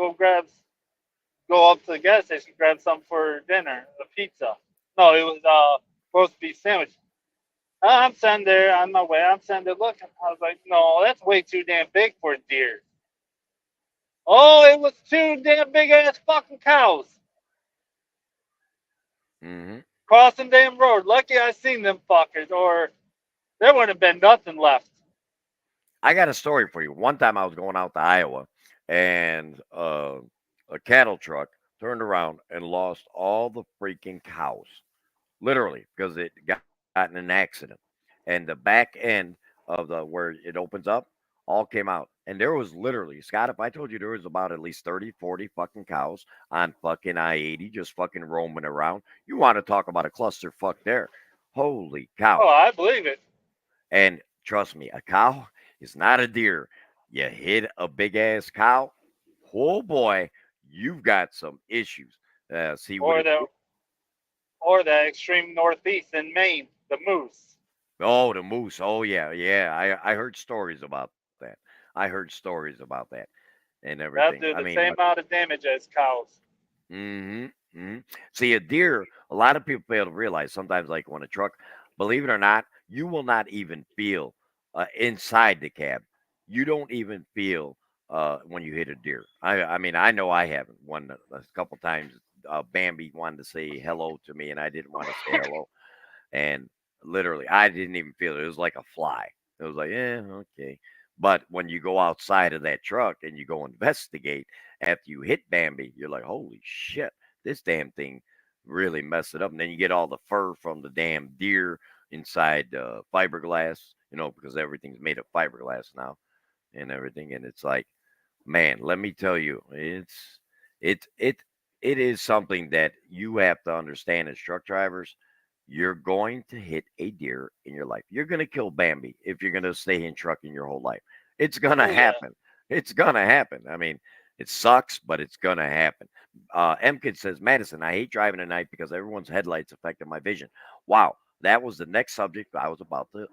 go up to the gas station, grab something for dinner, a pizza. No, it was roast beef sandwich. I'm sitting there on my way. I'm sitting there looking. I was like, no, that's way too damn big for a deer. Oh, it was two damn big ass fucking cows Hmm. crossing damn road. Lucky I seen them fuckers, or there wouldn't have been nothing left. I got a story for you. One time I was going out to Iowa, and a cattle truck turned around and lost all the freaking cows, literally, because it got in an accident. And the back end of the where it opens up all came out. And there was literally, Scott, if I told you there was about at least 30, 40 fucking cows on fucking I-80 just fucking roaming around, you want to talk about a cluster fuck there. Holy cow. Oh, I believe it. And trust me, a cow is not a deer. You hit a big ass cow, oh boy, you've got some issues. See what Or it, the extreme northeast in Maine, the moose. oh, the moose. Oh yeah, yeah. I heard stories about that. I heard stories about that and They'll everything. do I the mean, same amount of damage as cows. mm-hmm. See, a deer, a lot of people fail to realize sometimes, like when a truck, believe it or not, you will not even feel inside the cab. You don't even feel when you hit a deer. I mean, I know I haven't. One a couple times, Bambi wanted to say hello to me, and I didn't want to say hello. And literally, I didn't even feel it. It was like a fly. It was like, yeah, okay. But when you go outside of that truck and you go investigate after you hit Bambi, you're like, holy shit, this damn thing really messed it up. And then you get all the fur from the damn deer inside fiberglass, because everything's made of fiberglass now and everything. And it's like, man, let me tell you, it it it is something that you have to understand as truck drivers. You're going to hit a deer in your life. You're going to kill Bambi if you're going to stay in trucking your whole life. It's going to Oh yeah. happen. It's going to happen. I mean, it sucks, but it's going to happen. MKid says, Madison, I hate driving at night because everyone's headlights affected my vision. Wow, that was the next subject I was about to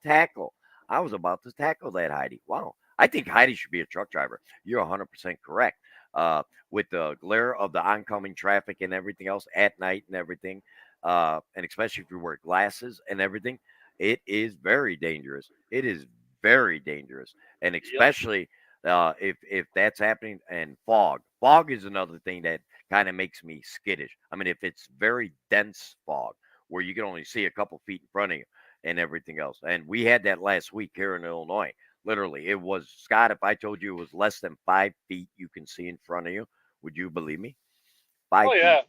tackle. I was about to tackle that, Heidi. Wow, I think Heidi should be a truck driver. You're 100% correct. With the glare of the oncoming traffic and everything else at night and everything, and especially if you wear glasses and everything, it is very dangerous. It is very dangerous, and Yep. especially if that's happening. And fog is another thing that kind of makes me skittish. I mean, if it's very dense fog where you can only see a couple feet in front of you and everything else, and we had that last week here in Illinois. Literally, it was, Scott. If I told you it was less than 5 feet you can see in front of you, would you believe me? Five Oh feet. yeah. 'Cause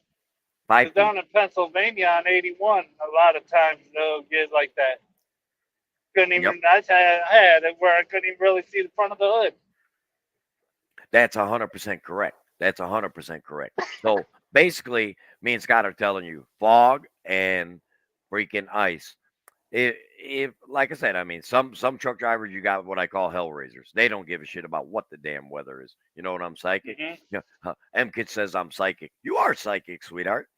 5 feet. down in Pennsylvania on 81, a lot of times they'll get like that. Couldn't Yep. even. I had it where I couldn't even really see the front of the hood. That's 100% correct. That's 100% correct. So basically, me and Scott are telling you fog and freaking ice. If like I said, I mean, some truck drivers, you got what I call hellraisers. They don't give a shit about what the damn weather is. You know what I'm psychic? Hmm. Yeah. M Kid says I'm psychic. You are psychic, sweetheart.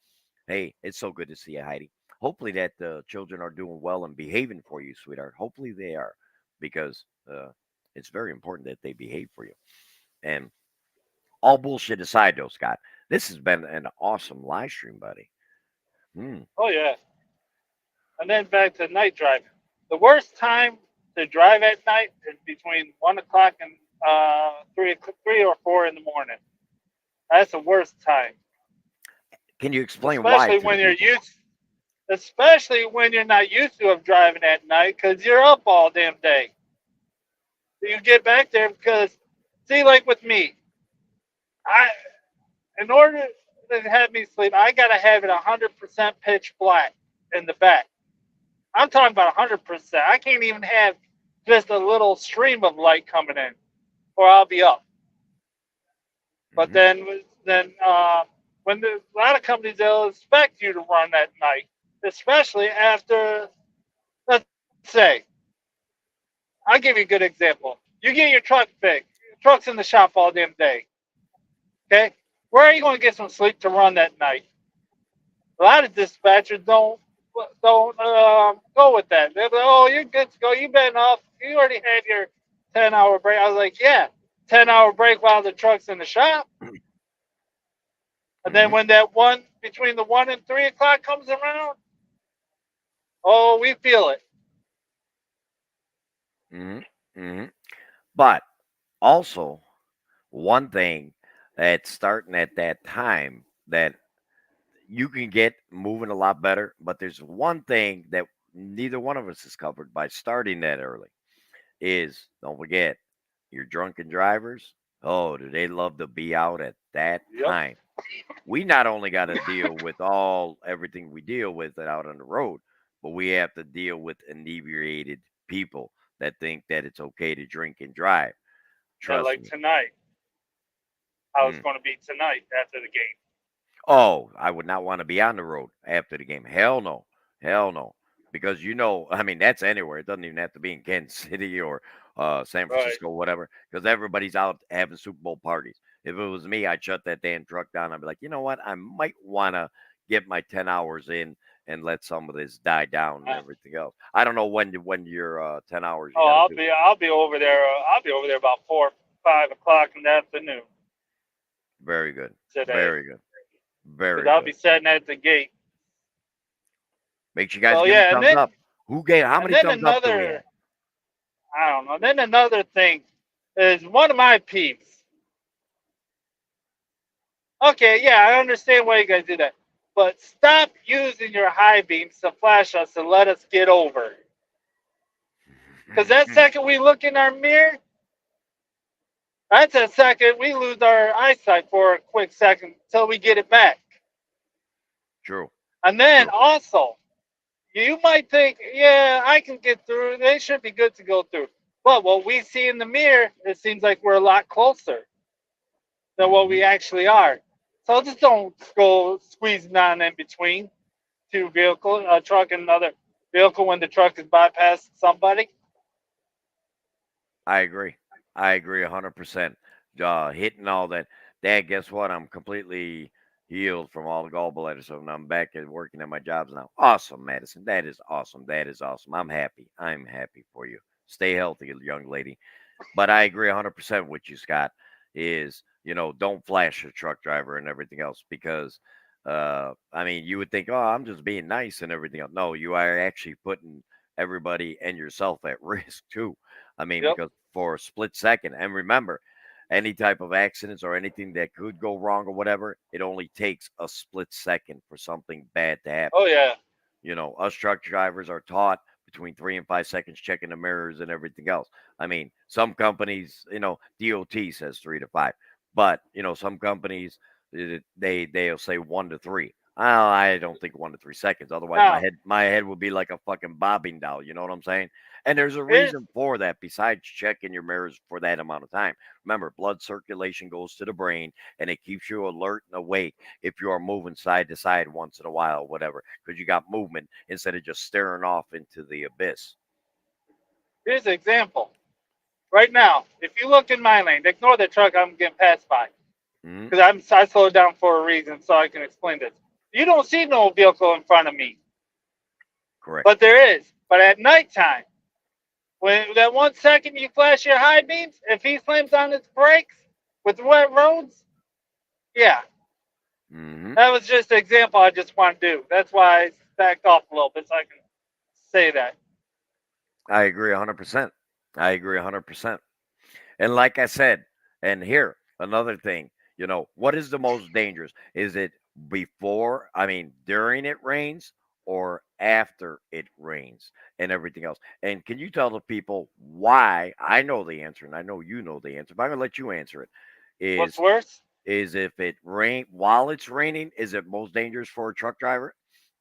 Hey, it's so good to see you, Heidi. Hopefully that the children are doing well and behaving for you, sweetheart. Hopefully they are, because it's very important that they behave for you. And all bullshit aside, though, Scott, this has been an awesome live stream, buddy. Oh yeah. And then back to night driving. The worst time to drive at night is between 1 o'clock and 3 or 4 in the morning. That's the worst time. Can you explain why? Especially To the when you're people? especially when you're not used to of driving at night because you're up all damn day. You get back there because, see, like with me, I in order to have me sleep, I gotta have it 100% pitch black in the back. I'm talking about 100%. I can't even have just a little stream of light coming in, or I'll be up. But Mhm. then when a lot of companies they'll expect you to run at night, especially after, let's say, I'll give you a good example. You get your truck fixed. Your truck's in the shop all damn day. Okay, where are you going to get some sleep to run that night? A lot of dispatchers don't go with that. They're like, "Oh, you're good to go. You've been off. You already had your 10-hour break." I was like, "Yeah, 10-hour break while the truck's in the shop." And then Mhm. when that one between the 1 and 3 o'clock comes around, oh, we feel it. Mhm. Mhm. But also, one thing that's starting at that time that you can get moving a lot better, but there's one thing that neither one of us has covered by starting that early is don't forget your drunken drivers. Oh, do they love to be out at that Yep. time? We not only got to deal with all everything we deal with out on the road, but we have to deal with inebriated people that think that it's okay to drink and drive. Yeah, Trust like me. tonight. How it's Mm. going to be tonight after the game. Oh, I would not want to be on the road after the game. Hell no. Hell no. Because I mean, that's anywhere. It doesn't even have to be in Kansas City or San Right. Francisco, whatever. Because everybody's out having Super Bowl parties. If it was me, I'd shut that damn truck down. I'd be like, you know what? I might want to get my 10 hours in and let some of this die down and Uh, everything else. I don't know when your 10 hours you oh, got to do. I'll be over there. I'll be over there about 4, 5 o'clock in the afternoon Very good. today, Very good. because Very I'll be good. sitting at the gate. Make sure you guys So give me yeah, thumbs up. How and many then thumbs up do we another have? I don't know. Then another thing is one of my peeps. Okay, yeah, I understand why you guys do that, but stop using your high beams to flash us and let us get over. Because that second we look in our mirror, that's a second we lose our eyesight for a quick second until we get it back. True. And then True. also, you might think, yeah, I can get through. They should be good to go through. But what we see in the mirror, it seems like we're a lot closer than what Hmm. we actually are. So just don't go squeezing on in between two vehicles, a truck and another vehicle when the truck is bypassing somebody. I agree. I agree 100%. Hitting all that. Dad, guess what? I'm completely healed from all the gallbladder, so I'm back at working at my jobs now. Awesome, Madison. That is awesome. That is awesome. I'm happy. I'm happy for you. Stay healthy, young lady. But I agree 100% with you, Scott. Don't flash a truck driver and everything else because, I mean, you would think, oh, I'm just being nice and everything else. No, you are actually putting everybody and yourself at risk too. I mean, Yep. because for a split second, and remember, any type of accidents or anything that could go wrong or whatever, it only takes a split second for something bad to happen. Oh yeah. Us truck drivers are taught between 3 and 5 seconds checking the mirrors and everything else. I mean, some companies, DOT says 3 to 5, but some companies they'll say 1 to 3. I don't think 1 to 3 seconds. Otherwise, my Now head would be like a fucking bobbing doll. You know what I'm saying? And there's a here's reason for that. Besides checking your mirrors for that amount of time, remember, blood circulation goes to the brain, and it keeps you alert and awake if you are moving side to side once in a while, whatever, because you got movement instead of just staring off into the abyss. here's an example. Right now, if you look in my lane, ignore the truck I'm getting passed by Hmm. because I slowed down for a reason, so I can explain this. You don't see no vehicle in front of me, Correct. but there is. But at nighttime, when that 1 second you flash your high beams, if he slams on his brakes with wet roads, yeah, Hmm. that was just an example I just want to do. That's why I backed off a little bit so I can say that. I agree 100%. I agree 100%. And like I said, and here, another thing, what is the most dangerous? Is it during it rains or after it rains and everything else? And can you tell the people why? I know the answer and I know you know the answer, but I'm going to let you answer it. What's Is worse? is if it rain while it's raining, is it most dangerous for a truck driver,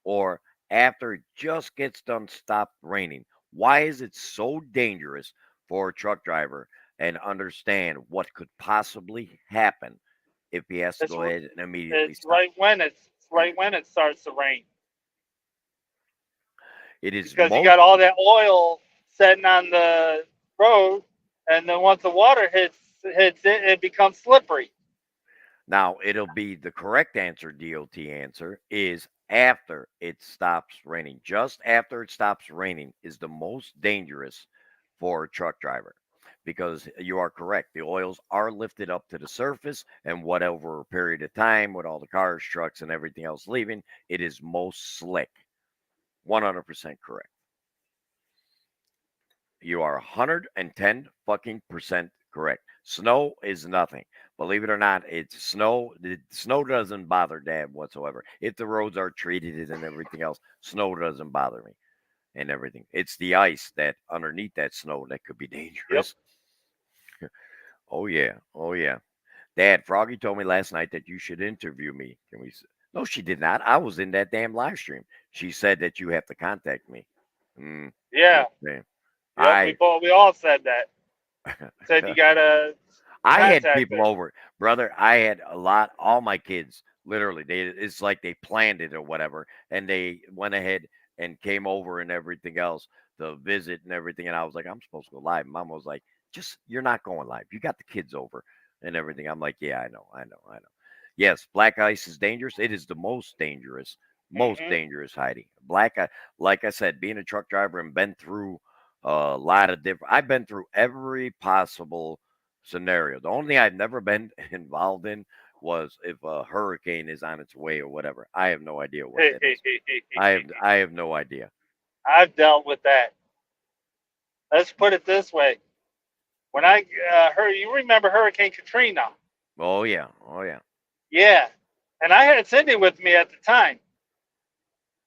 or after it just gets done stopped raining? Why is it so dangerous for a truck driver, and understand what could possibly happen if he has to It's go r- ahead and immediately it's stop? right when it starts to rain It is because you most got all that oil sitting on the road, and then once the water hits it, it becomes slippery. now it'll be the correct answer, DOT answer is after it stops raining. Just after it stops raining is the most dangerous for a truck driver, because you are correct. The oils are lifted up to the surface, and whatever period of time with all the cars, trucks, and everything else leaving, it is most slick. 100% correct. You are 110 fucking percent correct. Snow is nothing. Believe it or not, it's snow. The snow doesn't bother Dad whatsoever. If the roads are treated and everything else, snow doesn't bother me and everything. It's the ice that underneath that snow that could be Yep. dangerous. Oh yeah. Oh yeah. Dad, Froggy told me last night that you should interview me. Can we? No, she did not. I was in that damn live stream. She said that you have to contact me. Mm, Yeah. okay. Yep. We all said that. Said you gotta I had contact people her. over, brother. I had a lot, all my kids, literally. It's like they planned it or whatever, and they went ahead and came over and everything else to visit and everything. And I was like, I'm supposed to go live. Mom was like, just you're not going live. You got the kids over and everything. I'm like, yeah, I know. Yes, black ice is dangerous. It is the most Hmm. dangerous, Heidi. Black ice, like I said, being a truck driver and been through a lot of different. I've been through every possible scenario. The only thing I've never been involved in was if a hurricane is on its way or whatever. I have no idea what that is. I have no idea. I've dealt with that. Let's put it this way: when I heard, you remember Hurricane Katrina? Oh yeah. Oh yeah. Yeah, and I had Cindy with me at the time.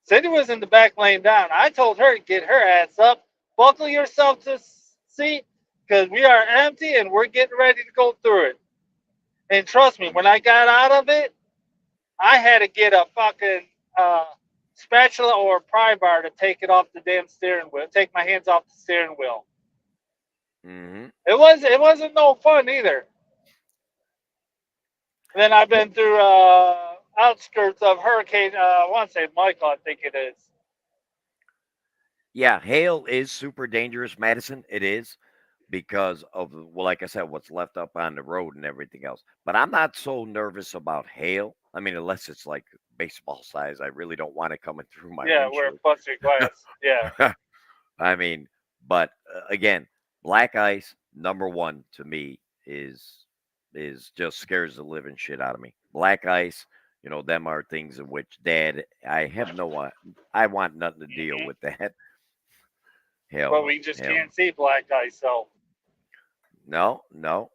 Cindy was in the back laying down. I told her to get her ass up, buckle yourself to seat, because we are empty and we're getting ready to go through it. And trust me, when I got out of it, I had to get a fucking spatula or a pry bar to take it off the damn steering wheel, take my hands off the steering wheel. Hmm. It wasn't no fun either. And then I've been through outskirts of Hurricane. I want to say Michael, I think it is. Yeah, hail is super dangerous, Madison. It is because of, well, like I said, what's left up on the road and everything else. But I'm not so nervous about hail. I mean, unless it's like baseball size, I really don't want it coming through my Yeah, where it windshield. busts your glass. Yeah. I mean, but again, black ice number one to me is just scares the living shit out of me. Black ice, them are things in which, Dad, I have no, I want nothing to deal Hmm. with that. Hell But no, we just hell no, can't see black ice, so. no, no.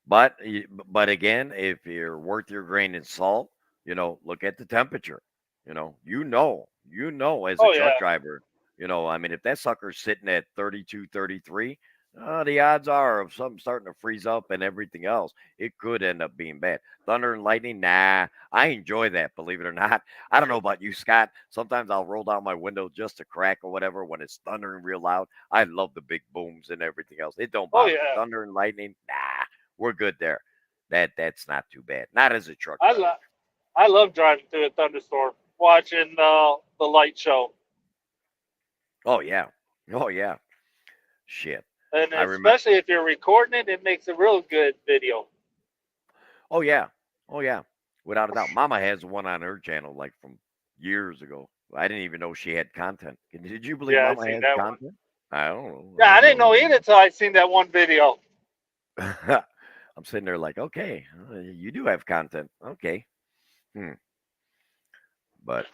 But again, if you're worth your grain in salt, look at the temperature. As a Oh, truck yeah. driver, I mean, if that sucker's sitting at 32, 33, the odds are of something starting to freeze up and everything else, it could end up being bad. Thunder and lightning, nah, I enjoy that, believe it or not. I don't know about you, Scott. Sometimes I'll roll down my window just to crack or whatever when it's thundering real loud. I love the big booms and everything else. It don't Oh, bother me. yeah. Thunder and lightning, nah, we're good there. That's not too bad. Not as a truck I, driver. lo- I love driving through a thunderstorm, watching the light show. Oh yeah. Oh yeah. Shit. And I remember. especially if you're recording it, it makes a real good video. Oh yeah. Oh yeah. Without a doubt. Mama has one on her channel like from years ago. I didn't even know she had content. Did you believe Yeah, I Mama seen has that one. content? I don't know. Yeah, I didn't know either until I seen that one video. I'm sitting there like, okay, you do have content. Okay. Hmm. But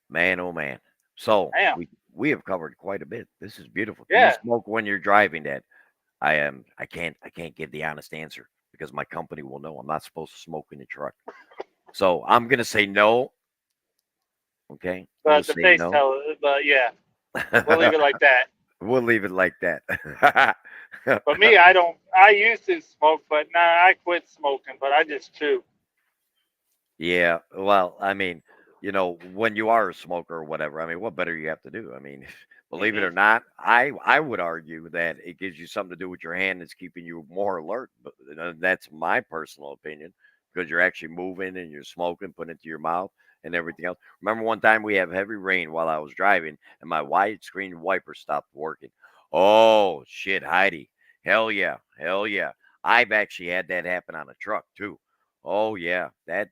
man, oh man. So Damn. we have covered quite a bit. This is beautiful. Do you Yeah. smoke when you're driving, Dad? I can't give the honest answer because my company will know I'm not supposed to smoke in the truck. So I'm gonna say no. Okay. I'm gonna But the say face no. tell, but yeah, we'll leave it like that. We'll leave it like that. But me, I used to smoke, but now I quit smoking, but I just chew. Yeah, well, I mean, when you are a smoker or whatever, I mean, what better you have to do? I mean, believe it Hmm. or not, I would argue that it gives you something to do with your hand that's keeping you more alert. But that's my personal opinion because you're actually moving and you're smoking, putting it to your mouth and everything else. Remember one time we have heavy rain while I was driving and my widescreen wiper stopped working. Oh shit, Heidi. Hell yeah. Hell yeah. I've actually had that happen on a truck too. Oh yeah. That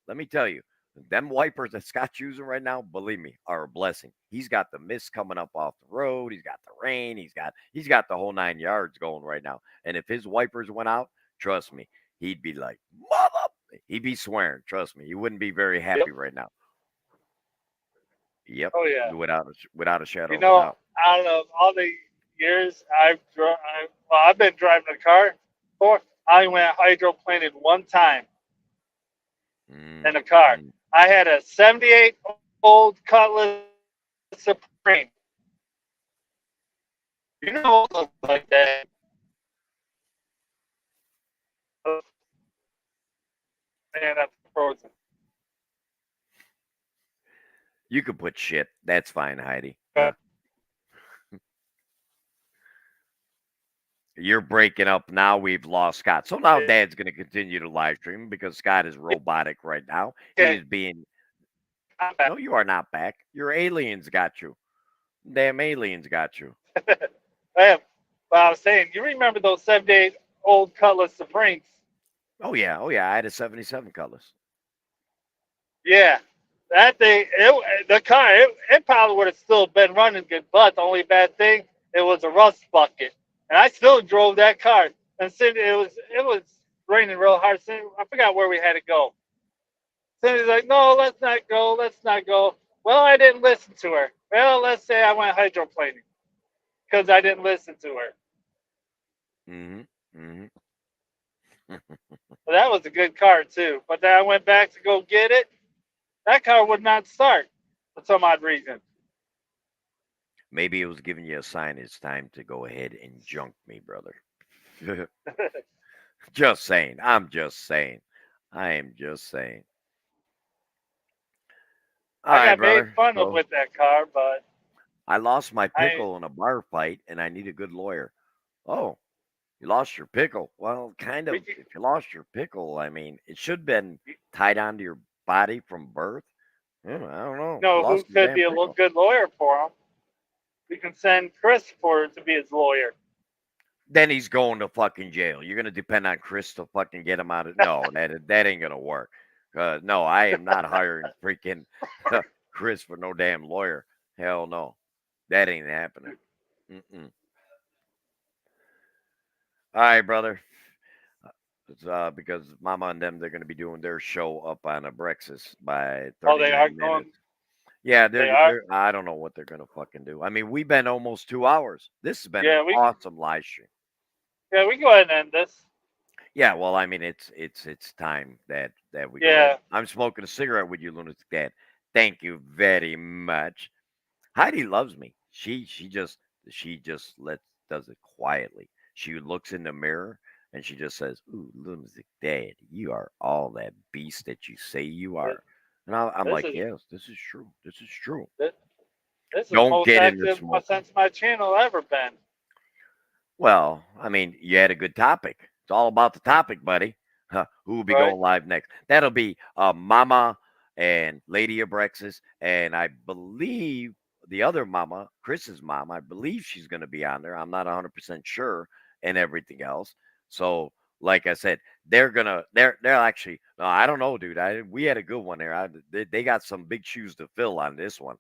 let me tell you, them wipers that Scott's using right now, believe me, are a blessing. He's got the mist coming up off the road. He's got the rain. He's got the whole 9 yards going right now. And if his wipers went out, trust me, he'd be like, mother. He'd be swearing. Trust me, he wouldn't be very Yep. happy right now. Yep, Oh yeah. without a shadow You of a know, doubt. out of all the years I've been driving a car for, I went hydroplaning one time Mm, in a car. mm. I had a '78 old Cutlass Supreme. You know what looks like that? Oh, man, that's frozen. You could put shit. That's fine, Heidi. Okay. You're breaking up now. We've lost Scott. So now Dad's going to continue to live stream because Scott is robotic right now. He Okay, is being. I'm back. No, you are not back. Your aliens got you. Damn aliens got you. But I was saying, you remember those '78 old Cutlass Supremes? Oh yeah. Oh yeah. I had a 77 Cutlass. Yeah, that thing, the car, it probably would have still been running good, but the only bad thing, it was a rust bucket, and I still drove that car. And it was raining real hard. I forgot where we had to go. Cindy's like, no, let's not go, let's not go. Well, I didn't listen to her. Well, let's say I went hydroplaning because I didn't listen to her. Mm-hmm. Mm-hmm. But that was a good car too. But then I went back to go get it. That car would not start for some odd reason. Maybe it was giving you a sign. It's time to go ahead and junk me, brother. Just saying. I'm just saying. I am just saying. All I right, got made brother. fun of So with that car, but I lost my I pickle in a bar fight, and I need a good lawyer. Oh, you lost your pickle. Well, kind we of. If you lost your pickle, I mean, it should have been tied onto your body from birth. Yeah, I don't know. You know who lost the could damn be a pickle. good lawyer for him. We can send Chris for to be his lawyer. Then he's going to fucking jail. You're gonna depend on Chris to fucking get him out of. No, that ain't gonna work. No, I am not hiring freaking Chris for no damn lawyer. Hell no, that ain't happening. Mm-mm. All right, brother. It's, because Mama and them, they're going to be doing their show up on Abrexas by Oh, they are 39 going. minutes. Yeah, They are. I don't know what they're going to fucking do. I mean, we've been almost 2 hours. This has been an Yeah, awesome live stream. we go ahead and end this. Yeah, well, I mean, it's time that we go Yeah. ahead. I'm smoking a cigarette with you, lunatic dad. Thank you very much. Heidi loves me. She just does it quietly. She looks in the mirror and she just says, "Ooh, lunatic dad, you are all that beast that you say you This, are." And I'm this like, is "Yes, this is true. This is true." this, this is the Don't most get into active smoking. since my channel ever been. Well, I mean, you had a good topic. It's all about the topic, buddy. Huh, who will be Right. going live next? That'll be Mama and Lady Abrexas, and I believe the other Mama, Chris's mom. I believe she's going to be on there. I'm not 100% sure, and everything else. So, like I said, they're actually. No, I don't know, dude. We had a good one there. They got some big shoes to fill on this one.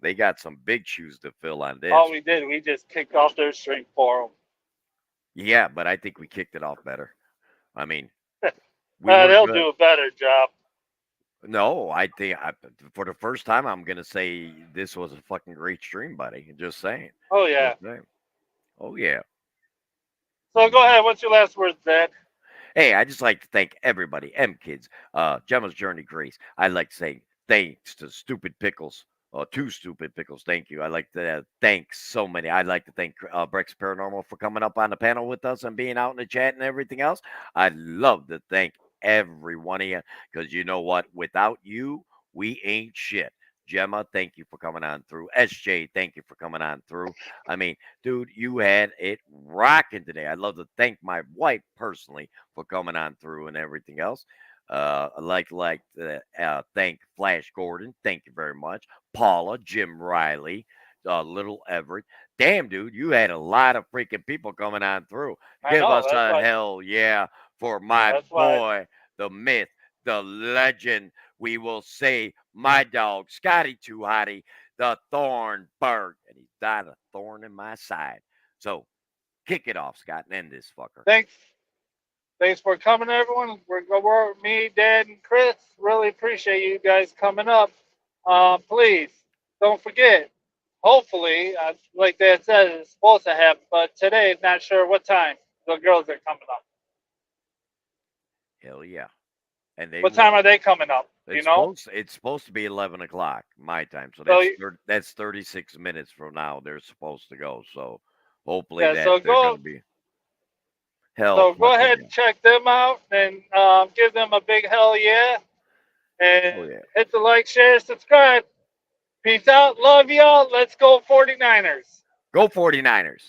They got some big shoes to fill on this. All we did, we just kicked off their string for them. Yeah, but I think we kicked it off better. I mean, we were They'll good. do a better job. No, for the first time, I'm gonna say this was a fucking great stream, buddy. Just saying. Oh yeah. Just saying. Oh yeah. So go ahead. What's your last words, Dad? Hey, I just like to thank everybody, M Kids, Gemma's Journey Grace. I'd like to say thanks to Stupid Pickles Two stupid pickles. Thank you. I like to thank so many. I'd like to thank Brex Paranormal for coming up on the panel with us and being out in the chat and everything else. I'd love to thank every one of you because you know what? Without you, we ain't shit. Gemma, thank you for coming on through. SJ, thank you for coming on through. I mean, dude, you had it rocking today. I'd love to thank my wife personally for coming on through and everything else. I'd like to thank Flash Gordon. Thank you very much. Paula, Jim Riley, Little Everett. Damn, dude, you had a lot of freaking people coming on through. I Give know. us That's a why. hell yeah for my That's why. boy, the myth, the legend. We will say my dog, Scotty Too Hottie, the Thornberg. And he's died a thorn in my side. So kick it off, Scott, and end this fucker. Thanks for coming, everyone. We're me, Dad, and Chris. Really appreciate you guys coming up. Please don't forget. Hopefully, like Dad said, it's supposed to happen, but today, not sure what time the girls are coming up. Hell yeah. And they What time are they coming up? It's You know? it's supposed to be 11 o'clock my time, so So that's 36 minutes from now. They're supposed to go, so hopefully yeah. that So they're go. gonna be hell. So go Fucking ahead and check them out and give them a big hell yeah. yeah. Oh And yeah. hit the like, share, subscribe. Peace out. Love y'all. Let's go 49ers. Go 49ers.